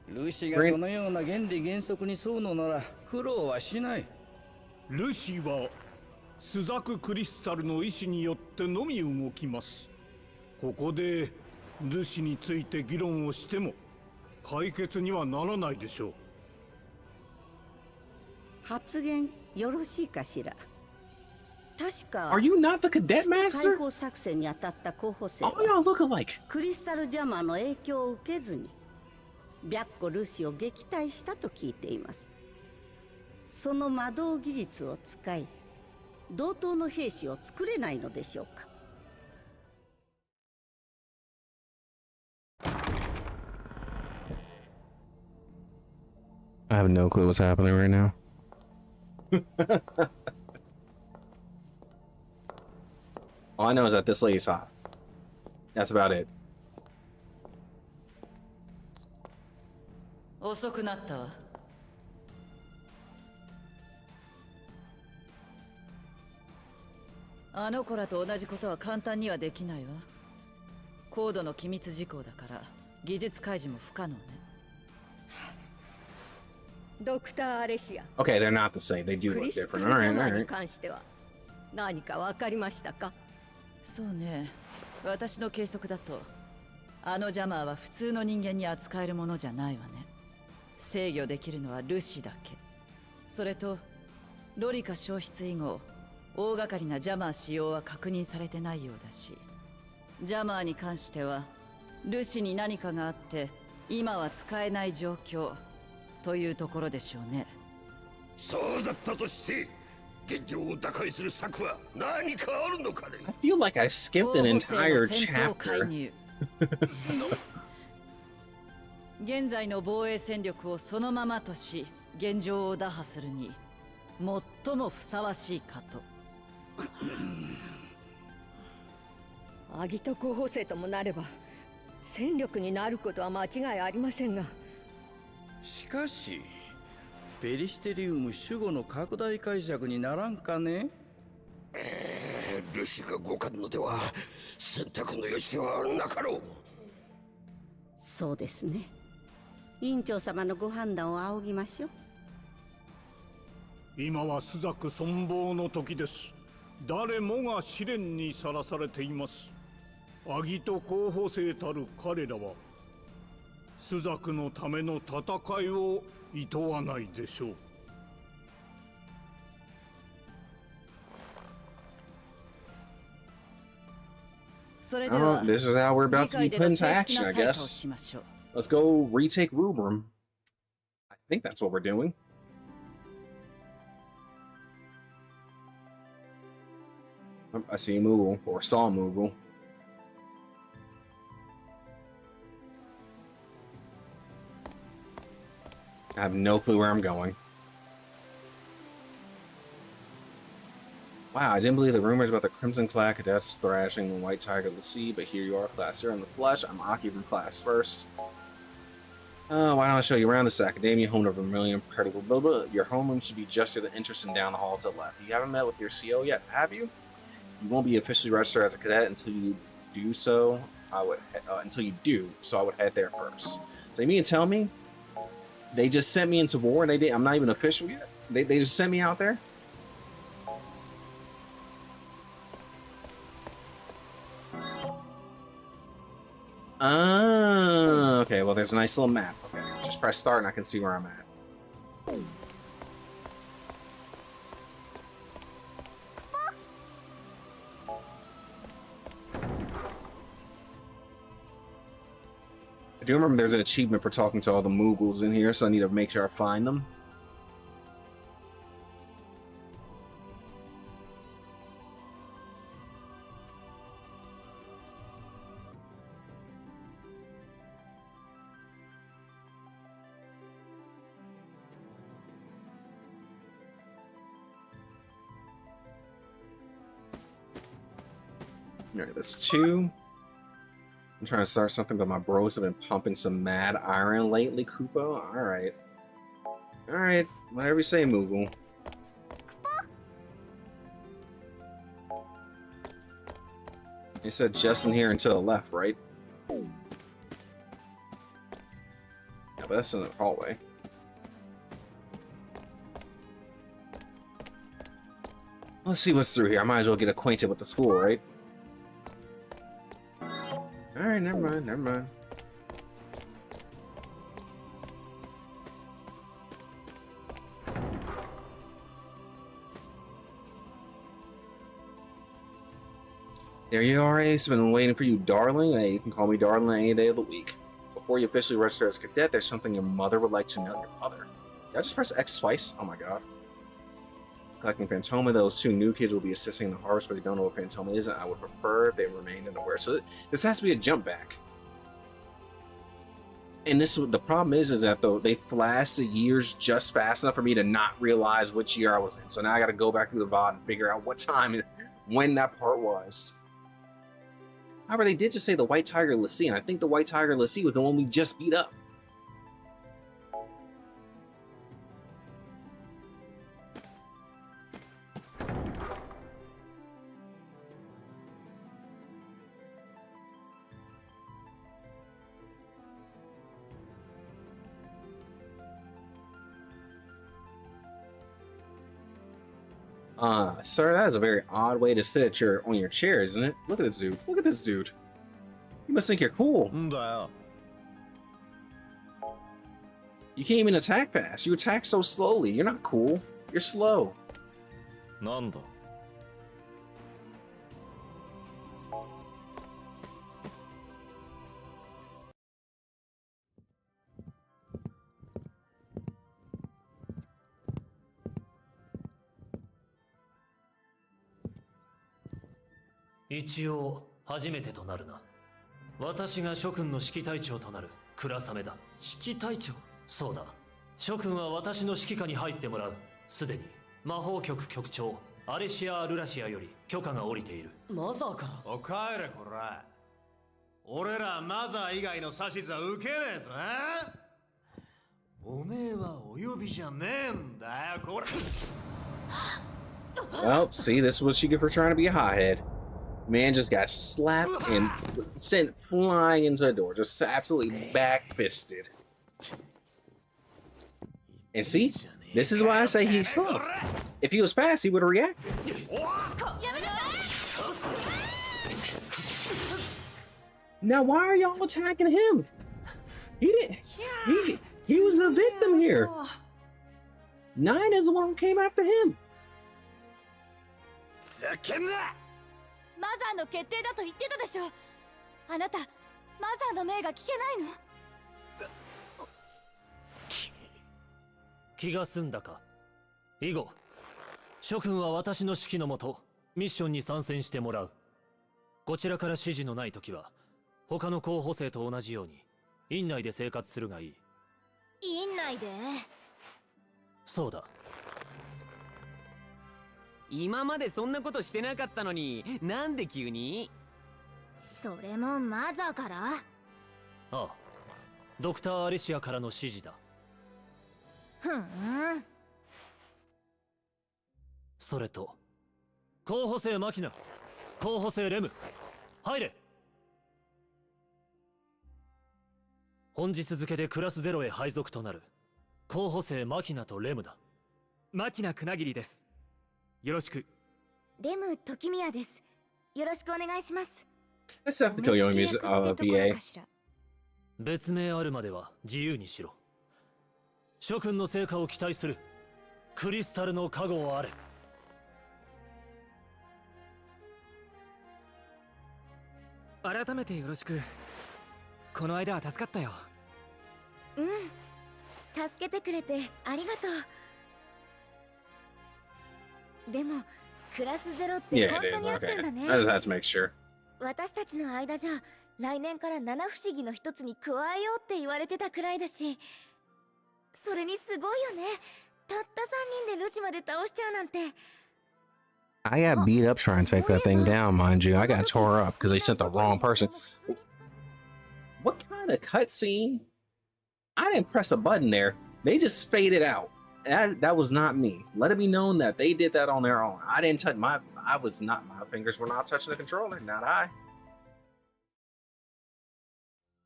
ルシがそのような原理原則に沿うのなら苦労はしない。ルシはスザククリスタルの意志によってのみ動きます。ここでルシについて議論をしても解決にはならないでしょう。発言よろしいかしら。確か Are you not the cadet 解 master? 放作戦に当たった候補生 All は y'all look alike. クリスタルジャマーの影響を受けずに白虎ルシを撃退したと聞いています。その魔導技術を使い同等の兵士を作れないのでしょうか。I have no clue what's happening right now. All I know is that this lady's hot. That's about it. 遅くなったわ。あの子らと同じことは簡単にはできないわ。高度の機密事項だから技術開示も不可能ね。ドクター・アレシア、 Okay, they're not the same. They do ク look リスティ different. ル・ジ All ャ right, マ all ーに right. 関しては何か分かりましたか？そうね。私の計測だと、あのジャマーは普通の人間に扱えるものじゃないわね。制御できるのはルシだけ。それと、ロリカ消失以後、大掛かりなジャマー使用は確認されてないようだし、ジャマーに関しては、ルシに何かがあって、今は使えない状況というところでしょうね。そうだったとして現状を打開する策は何かあるのかね。 I feel like I skipped an entire chapter. 現在の防衛戦力をそのままとし、現状を打破するに最もふさわしいかと。アギト候補生ともなれば戦力になることは間違いありませんが、しかしペリシテリウム守護の拡大解釈にならんかね。ルシが動かぬのでは選択の余地はなかろう。そうですね。委員長様のご判断を仰ぎましょう。今は朱雀存亡の時です。誰もが試練にさらされています。アギト候補生たる彼らは朱雀のための戦いを厭わないでしょう。それでは、 This is how we're about to be 議 put 会での into 正式 action, な I 採択を guess. しましょう。 Let's go retake Rubrum. I think that's what we're doing. I see Moogle, or saw Moogle. I have no clue where I'm going. Wow, I didn't believe the rumors about the Crimson Clad cadets thrashing the White Tiger of the Sea, but here you are, Class Zero in the flesh. I'm Aki from Class First. Why don't I show you around this academia, home to Vermilion, incredible blah blah. Your homeroom should be just to the entrance and down the hall to the left. You haven't met with your CO yet, have you? You won't be officially registered as a cadet until you do so. Until you do, so I would head there first. So you mean to tell me they just sent me into war and they did? I'm not even official yet. They just sent me out there. Okay, well, there's a nice little map. Okay, just press start and I can see where I'm at. I do remember there's an achievement for talking to all the Moogles in here, so I need to make sure I find them. Alright, that's 2. I'm trying to start something, but my bros have been pumping some mad iron lately, Kupo. Alright. Alright, whatever you say, Moogle. They said just in here and to the left, right? Yeah, but that's in the hallway. Let's see what's through here. I might as well get acquainted with the school, right? Alright, never mind, never mind. There you are, Ace. Been waiting for you, darling. Hey, you can call me darling any day of the week. Before you officially register as a cadet, there's something your mother would like to know. Your mother? Did I just press X twice? Oh my god. Collecting Phantoma, those 2 new kids will be assisting in the harvest, but they don't know what Phantoma is, and I would prefer they remain unaware. So this has to be a jump back. And the problem is that though they flashed the years just fast enough for me to not realize which year I was in. So now I got to go back through the VOD and figure out what time, when that part was. However, they did just say the White Tiger Lassie, and I think the White Tiger Lassie was the one we just beat up. Sir, that is a very odd way to sit on your chair, isn't it? Look at this dude. Look at this dude. You must think you're cool. You can't even attack fast. You attack so slowly. You're not cool. You're slow. なんだ 一応初めてとなるな。私が諸君の指揮隊長となる倉雨だ。指揮隊長？そうだ。諸君は私の指揮下に入ってもらう。すでに魔法局局長アレシア・ルラシアより許可が下りている。マザーから？お帰れこら。俺らマザー以外の指図は受けねえぞ。おめえはお呼びじゃねえんだよこれ。Well, see, this is what you get for trying to be a hothead. Man just got slapped and sent flying into the door. Just absolutely back-fisted. And see, this is why I say he's slow. If he was fast, he would have reacted. Now, why are y'all attacking him? He didn't. He was a victim here. Nine is the one who came after him. マザーの決定だと言ってたでしょ。あなた、マザーの命が聞けないの？気が済んだか。以後、諸君は私の指揮のもとミッションに参戦してもらう。こちらから指示のないときは、他の候補生と同じように院内で生活するがいい。院内で？そうだ。今までそんなことしてなかったのに、なんで急に？それもマザーから？ああ、ドクター・アレシアからの指示だ。ふん。それと、候補生マキナ、候補生レム、入れ。本日付でクラスゼロへ配属となる候補生マキナとレムだ。マキナ・クナギリです。よろしく。レム・トキミヤです。よろしくお願いします。Let's have to kill your VA. 別名あるまでは自由にしろ。諸君の成果を期待する。クリスタルの加護をあれ。改めてよろしく。この間は助かったよ。うん。助けてくれてありがとう。でも、クラスゼロって本当にあったんだね。I just had to make sure. 私たちの間じゃ、来年から七不思議の一つに加えようって言われてたくらいだし、それにすごいよね。たった3人でルシまで倒しちゃうなんて。I got beat up trying to take that thing down, mind you. I got tore up because they sent the wrong person. What kind of cutscene? I didn't press a button there. They just faded out. That was not me. Let it be known that they did that on their own. I didn't touch my fingers were not touching the controller. Not I.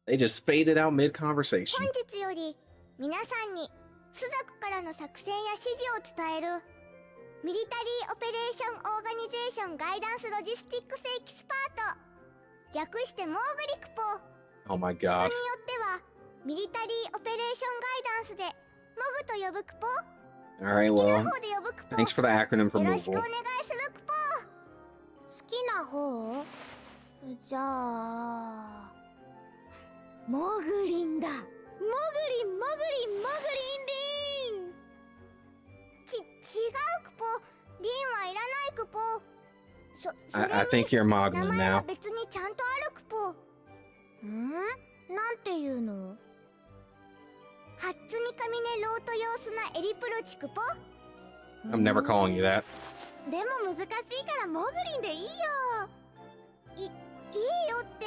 They just faded out mid-conversation. 本日より皆さんに朱雀からの作戦や指示を伝えるミリタリーオペレーションオーガニゼーションガイダンスロジスティックスエキスパート、略してモーグリクポ。 Oh my 人 god. によってはミリタリーオペレーションガイダンスでモグと呼ぶクポ。 Alright, well, thanks for the acronym for よろしくお mobile. 願いするクポ。好きな方？じゃあモグリンだ。モグリンモグリンモグリンリン。違うクポ。リンはいらないクポ。I think you're 名 Moglin 前は now. 別にちゃんとあるクポ。なんていうの？ハッツミカミネロートヨースナエリプロチクポ。 I'm never calling you that. でも難しいからモグリンでいいよ。いいよって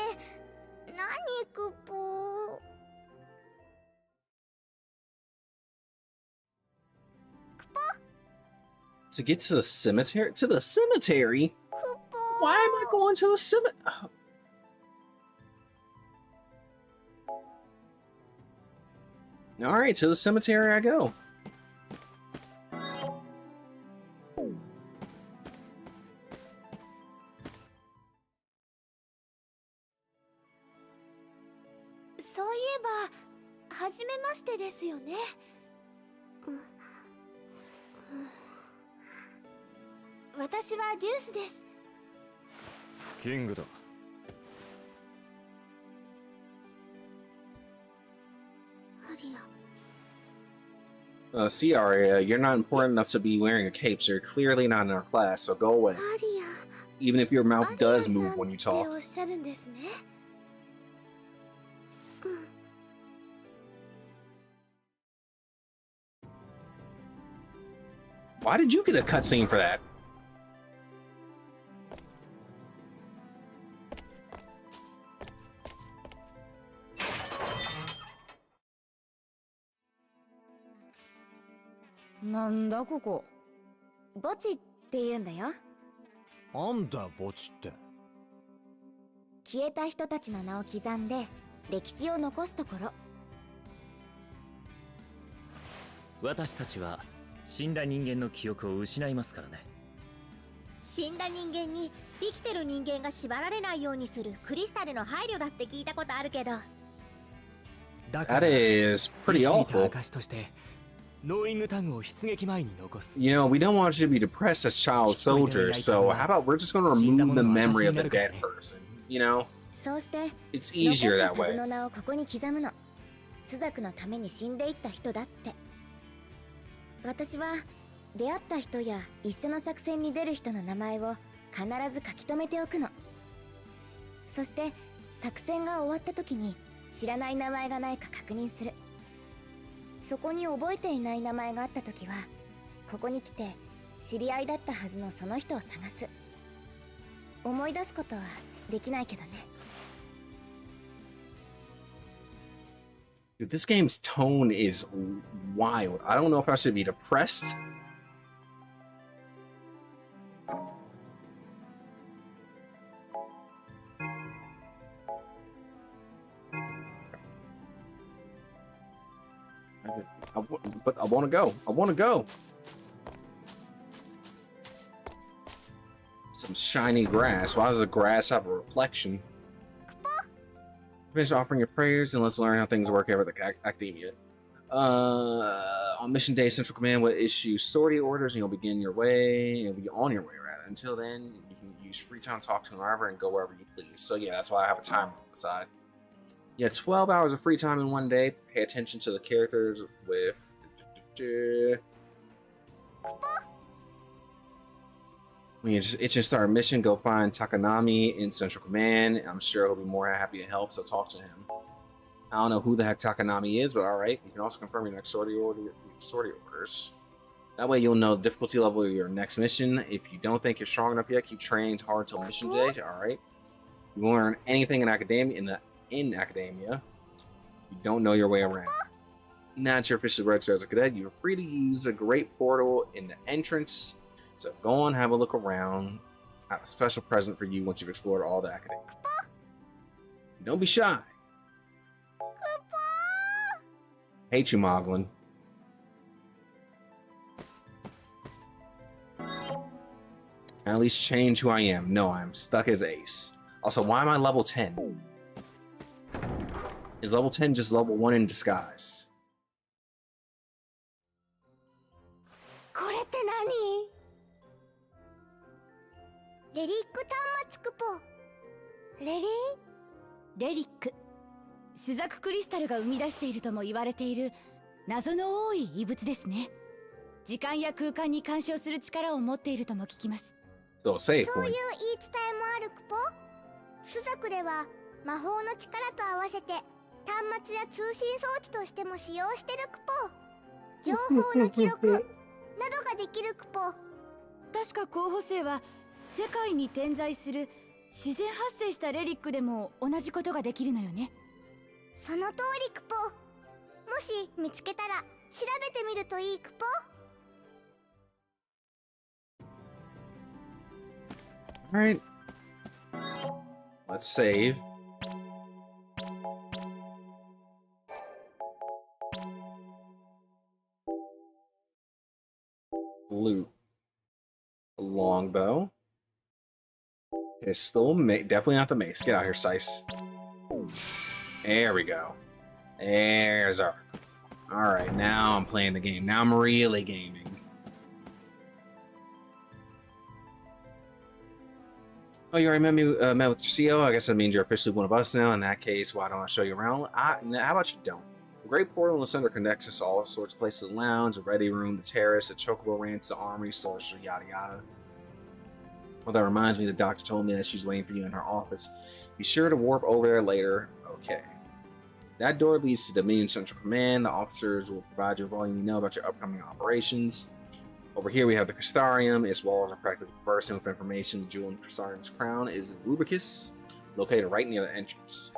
何クポ。クポ To get to the cemetery? To the cemetery? クポ。 Why am I going to the cemetery? Alright, to the cemetery I go. そういえば初めましてですよね。私はデュースです。キングだ。アリア。See, Arya, you're not important enough to be wearing a cape, so you're clearly not in our class, so go away. アリア。 Even if your mouth does move when you って talk. おっしゃるんですね。Why did you get a cutscene for that?なんだここ。墓地って言うんだよ。なんだ墓地って。消えた人たちの名を刻んで歴史を残すところ。私たちは死んだ人間の記憶を失いますからね。死んだ人間に生きてる人間が縛られないようにするクリスタルの配慮だって聞いたことあるけど。That is pretty awful. 証としてノーイングタグを出撃前に残す。 You know, we don't want you to be depressed as child soldiers, so how about we're just going to remove the memory of the dead person, you know? そうして It's easier that 残ったタグ way. の名をここに刻むの。スザクのために死んでいった人だって。私は出会った人や一緒の作戦に出る人の名前を必ず書き留めておくの。そして作戦が終わった時に知らない名前がないか確認する。そこに覚えていない名前があった時はここに来て知り合いだったはずのその人を探す。思い出すことはできないけどね。 Dude, this game's tone is wild. I don't know if I should be depressed. But I want to go. I want to go. Some shiny grass. Why does the grass have a reflection? Finish offering your prayers and let's learn how things work over at the academia. On mission day, Central Command will issue sortie orders and you'll begin your way. You'll be on your way, rather. Until then, you can use free time to talk to whoever and go wherever you please. So yeah, that's why I have a timer on the side. You have 12 hours of free time in one day. Pay attention to the characters with... When you're just itching to start a mission, go find Takanami in Central Command. I'm sure he'll be more happy to help, so talk to him. I don't know who the heck Takanami is, but alright. You can also confirm your next sortie orders. That way you'll know the difficulty level of your next mission. If you don't think you're strong enough yet, keep training hard till mission day. Alright. You won't learn anything in academia. You don't know your way around. Now that you're officially registered as a cadet, you're free to use a great portal in the entrance. So go on, have a look around. I have a special present for you once you've explored all the academia. Don't be shy. Hate you, Moglin. At least change who I am. No, I'm stuck as Ace. Also, why am I level 10? Is level 10 just level 1 in disguise? これって何？レリック端末クポ。レリック。朱雀クリスタルが生み出しているとも言われている謎の多い異物ですね。時間や空間に干渉する力を持っているとも聞きます。そういう言い伝えもあるクポ。朱雀では魔法の力と合わせて端末や通信装置としても使用してるクポ。情報の記録などができるクポ。確か候補生は世界に点在する自然発生したレリックでも同じことができるのよね。その通りクポ。もし見つけたら調べてみるといいクポ。Alright. Let's save. Loot. A longbow. Pistol. Definitely not the mace. Get out here, Sice. There we go. There's our... Alright, now I'm playing the game. Now I'm really gaming. Oh, you already met with your CO? I guess that means you're officially one of us now. In that case, why don't I show you around? How about you don't? The Great Portal in the center connects us to all sorts of places. The lounge, the ready room, the terrace, the chocobo ranch, the armory, sorcery, yada yada. Well, that reminds me, the doctor told me that she's waiting for you in her office. Be sure to warp over there later. Okay. That door leads to Dominion Central Command. The officers will provide you with all you know about your upcoming operations. Over here we have the Crystarium. Its walls are practically bursting with information. The jewel in Crystarium's crown is Rubicus, located right near the entrance.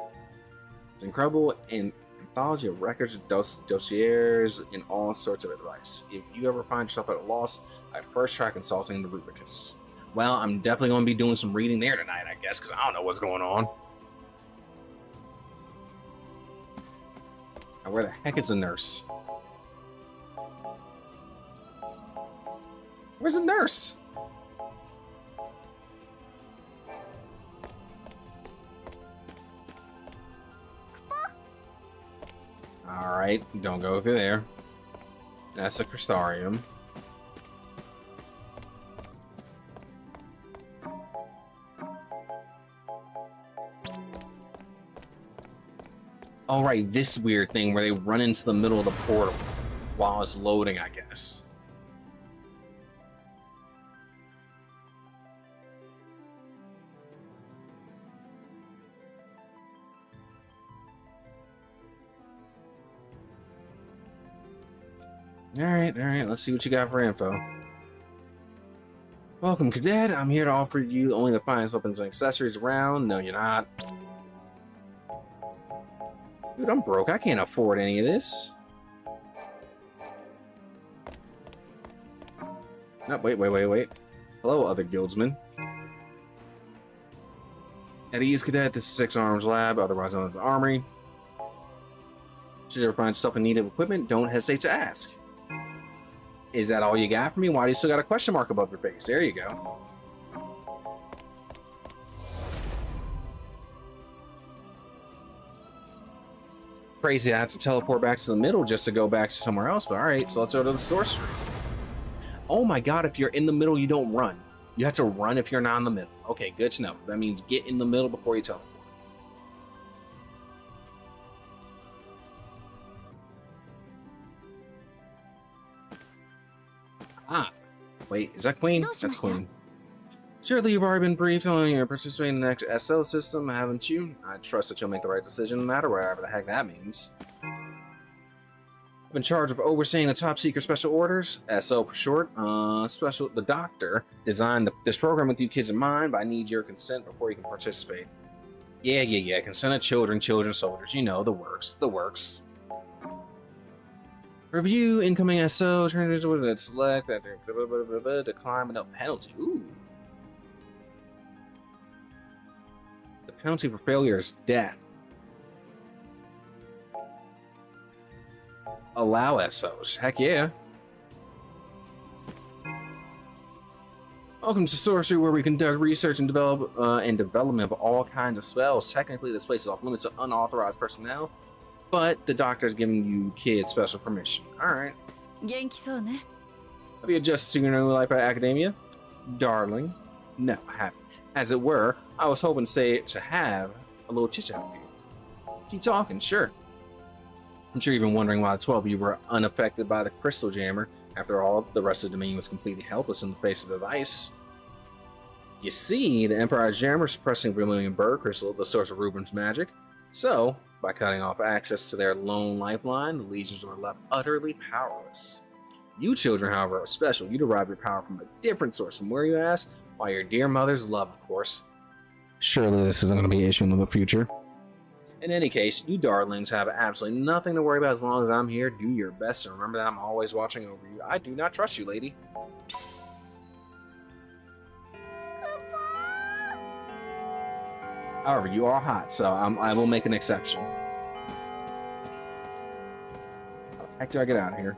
It's an incredible anthology of records, dossiers, and all sorts of advice. If you ever find yourself at a loss, I'd first try consulting the Rubicus. Well, I'm definitely going to be doing some reading there tonight, I guess, because I don't know what's going on. Now, where the heck is the nurse? Where's the nurse? Alright, don't go through there. That's the Crystarium. Alright, this weird thing where they run into the middle of the portal while it's loading, I guess. Alright, let's see what you got for info. Welcome, Cadet. I'm here to offer you only the finest weapons and accessories around. No, you're not. Dude, I'm broke. I can't afford any of this. No, wait. Hello, other guildsmen. At ease, Cadet. This is Six Arms Lab, otherwise known as the Armory. Should you ever find yourself in need of equipment, don't hesitate to ask. Is that all you got for me? Why do you still got a question mark above your face? There you go. Crazy I have to teleport back to the middle just to go back to somewhere else, but alright, so let's go to the sorcery. Oh my god, if you're in the middle, you don't run. You have to run if you're not in the middle. Okay, good to know. That means get in the middle before you teleport. Ah, wait, is that Queen? That's Queen. Surely you've already been briefed on your participating in the next SO system, haven't you? I trust that you'll make the right decision no matter whatever the heck that means. I'm in charge of overseeing the top secret special orders, SO for short. The doctor designed this program with you kids in mind, but I need your consent before you can participate. Yeah. Consent of children, soldiers. You know, the works. Review incoming SO, turn it into a select, decline with no penalty. Ooh. The penalty for failure is death. Allow SOs. Heck yeah. Welcome to Sorcery, where we conduct research and development of all kinds of spells. Technically, this place is off limits to unauthorized personnel, but the doctor is giving you kids special permission. Alright. Have you adjusted to your new life at Academia? Darling. No, I haven't. As it were, I was hoping to have a little chit-chat with you. Keep talking, sure. I'm sure you've been wondering why the 12 of you were unaffected by the crystal jammer. After all, the rest of the Dominion was completely helpless in the face of the device. You see, the Empire's jammer suppressing Vermilion Bird Crystal, the source of Ruben's magic. So, by cutting off access to their lone lifeline, the legions were left utterly powerless. You children, however, are special. You derive your power from a different source. From where, you ask? Why, your dear mother's love, of course. Surely this isn't going to be an issue in the future. In any case, you darlings have absolutely nothing to worry about as long as I'm here. Do your best and remember that I'm always watching over you. I do not trust you, lady. However, you are hot, so I will make an exception. How the heck do I get out of here?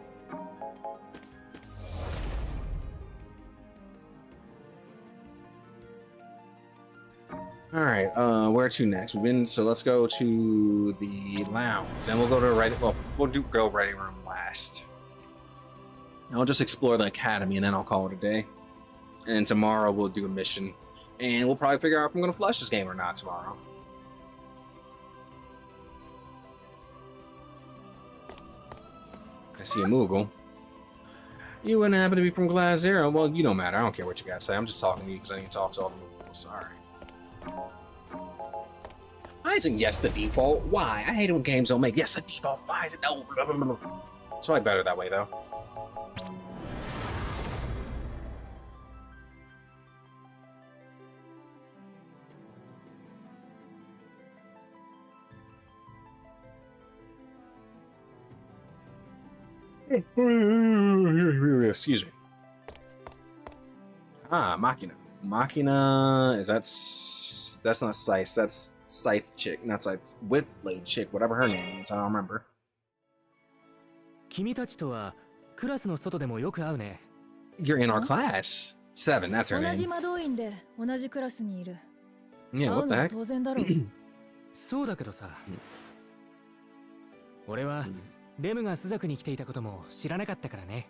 All right, where to next? So let's go to the lounge. Then we'll go to we'll do go writing room last. I'll just explore the academy and then I'll call it a day. And tomorrow we'll do a mission. And we'll probably figure out if I'm gonna flush this game or not tomorrow. I see a Moogle. You wouldn't happen to be from Glass Zero? Well, you don't matter. I don't care what you got to say. I'm just talking to you because I need to talk to all the Moogles. Sorry. Why isn't yes the default? Why? I hate it when games don't make yes the default. Why is it no? Blah, blah, blah, blah. It's probably better that way, though. Excuse me. Ah, Machina. Machina is that's not Scythe. That's Scythe chick, not Scythe. Whipblade chick, whatever her name is. I don't remember. 君たちとはクラスの外でもよく会うね。You're in our class. 7, that's her 同じ name. 魔導院で同じクラスにいる。 Yeah, what the 会うのは heck? 当然だろう。そうだけどさ。俺はレムがスザクに来ていたことも知らなかったからね。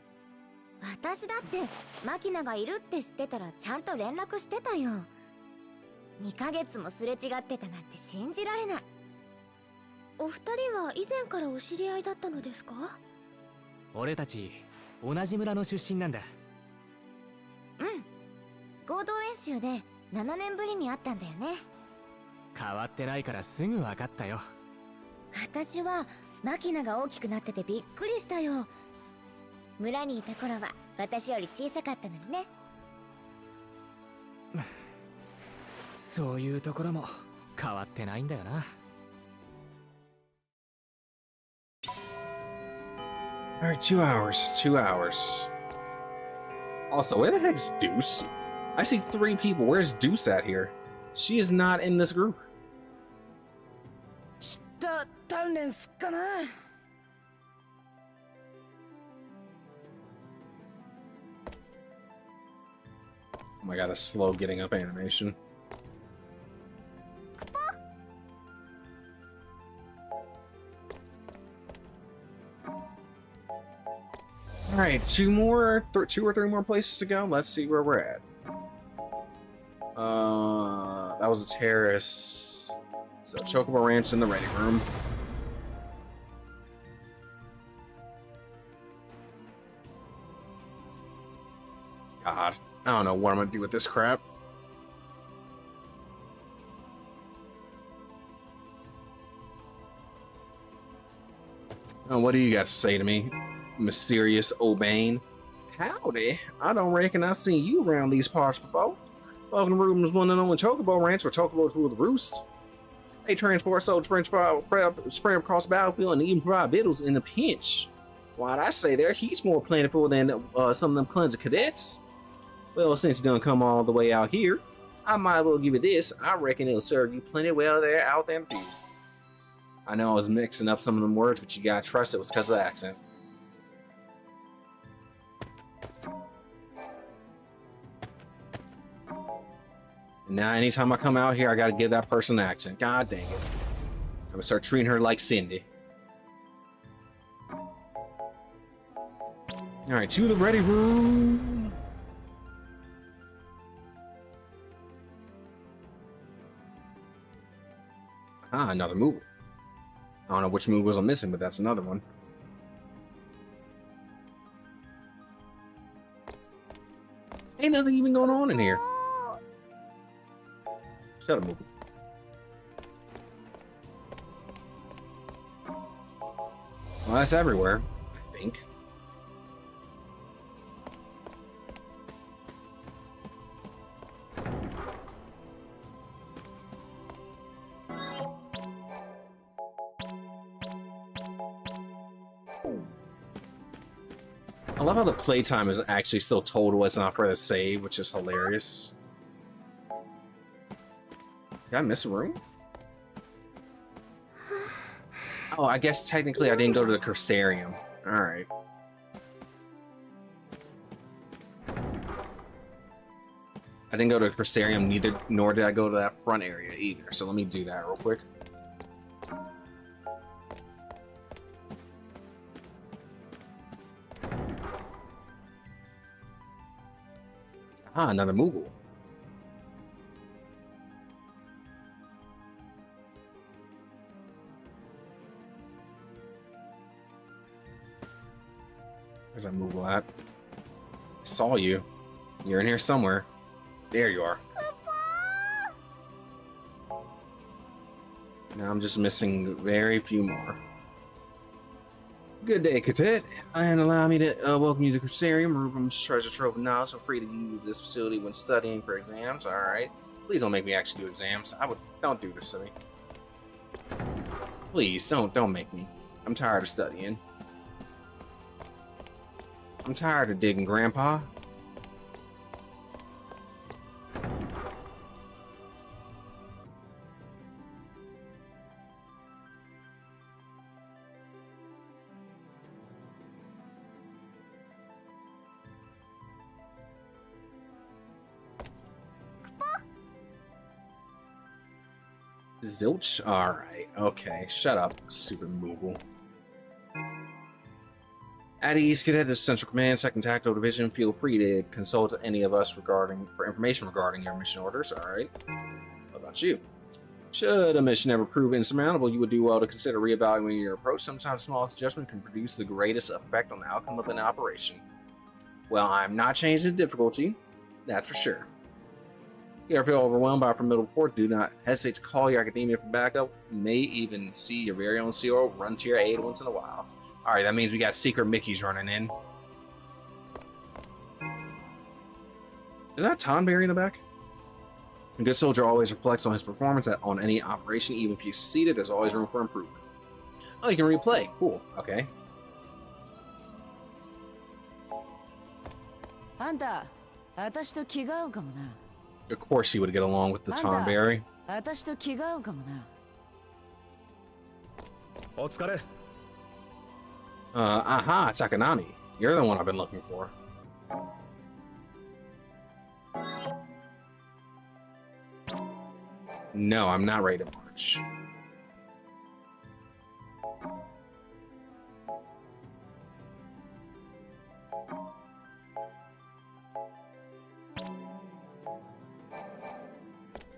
私だってマキナがいるって知ってたらちゃんと連絡してたよ。2ヶ月もすれ違ってたなんて信じられない。お二人は以前からお知り合いだったのですか？俺たち同じ村の出身なんだ。うん。合同演習で7年ぶりに会ったんだよね。変わってないからすぐ分かったよ。私はマキナが大きくなっててびっくりしたよ。村にいた頃は私より小さかったのにね。そういうところも変わってないんだよな。Alright, 2 hours. 2 hours. Also, where the heck's Deuce? I see 3 people. Where's Deuce at here? She is not in this group. 鍛錬すっかな。 Oh my god, a slow getting up animation. Alright, 2 or 3 more places to go. Let's see where we're at. That was a terrace. So Chocobo Ranch in the ready room. God, I don't know what I'm gonna do with this crap. Oh, what do you got to say to me, mysterious O'Bane? Howdy, I don't reckon I've seen you around these parts before. Welcome to Ruben's one and only Chocobo Ranch, where Chocobos rule the roost. They transport soldiers spread across the battlefield and even provide victuals in a pinch. Why'd I say they're heaps more plentiful than some of them cleanser cadets? Well, since you done come all the way out here, I might as well give you this. I reckon it'll serve you plenty well there out there in the field. I know I was mixing up some of them words, but you gotta trust it was because of the accent. And now anytime I come out here, I gotta give that person an accent. God dang it. I'm gonna start treating her like Cindy. Alright, to the ready room. Ah, another Moogle. I don't know which Moogles I'm missing, but that's another one. Ain't nothing even going on in here. Shut up, Moogle. Well, that's everywhere, I think. I love how the playtime is actually still total. It's not for the save, which is hilarious. Did I miss a room? Oh, I guess technically I didn't go to the Crystarium. Alright. I didn't go to Crystarium, nor did I go to that front area either. So let me do that real quick. Ah, another Moogle. Where's that Moogle at? I saw you. You're in here somewhere. There you are. Now I'm just missing very few more. Good day, Cadet, and allow me to welcome you to Crystarium, Rubum's treasure trove of knowledge. Feel free to use this facility when studying for exams. All right. Please don't make me actually do exams. Don't do this to me. Please don't make me. I'm tired of studying. I'm tired of digging, Grandpa. Zilch? Alright, okay. Shut up, super Moogle. At ease, Cadet, this is Central Command, 2nd Tactical Division. Feel free to consult any of us for information regarding your mission orders. Alright. What about you? Should a mission ever prove insurmountable, you would do well to consider reevaluating your approach. Sometimes smallest adjustment can produce the greatest effect on the outcome of an operation. Well, I'm not changing the difficulty, that's for sure. If you ever feel overwhelmed by a formidable force, do not hesitate to call your academia for backup. You may even see your very own CO run to your aid once in a while. Alright, that means we got secret Mickeys running in. Is that Tonberry in the back? A good soldier always reflects on his performance on any operation. Even if you succeeded, there's always room for improvement. Oh, you can replay. Cool. Okay. Of course he would get along with the Tonberry. Aha, Takanami. You're the one I've been looking for. No, I'm not ready to march.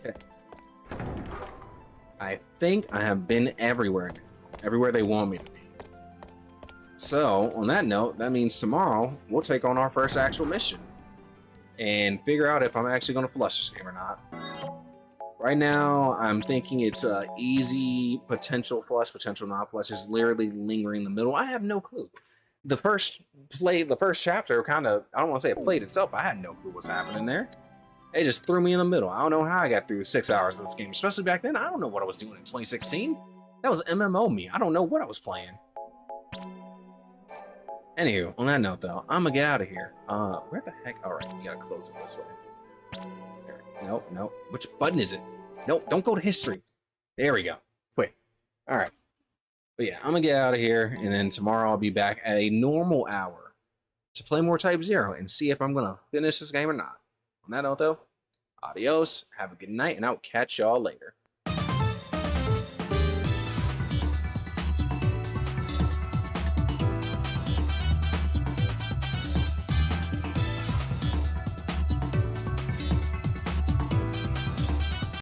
Okay. I think I have been everywhere now. Everywhere they want me to be. So, on that note, that means tomorrow we'll take on our first actual mission and figure out if I'm actually going to flush this game or not. Right now, I'm thinking it's easy potential flush, potential not flush. Is literally lingering in the middle. I have no clue. The first chapter kind of, I don't want to say it played itself, but I had no clue what's happening there. It just threw me in the middle. I don't know how I got through 6 hours of this game, especially back then. I don't know what I was doing in 2016. That was MMO me. I don't know what I was playing. Anywho, on that note though, I'm gonna get out of here. Where the heck? All right, we gotta close it this way. There. Nope, nope. Which button is it? Nope, don't go to history. There we go. Quick. All right. But yeah, I'm gonna get out of here, and then tomorrow I'll be back at a normal hour to play more Type 0 and see if I'm gonna finish this game or not. On that note though, adios, have a good night, and I'll catch y'all later.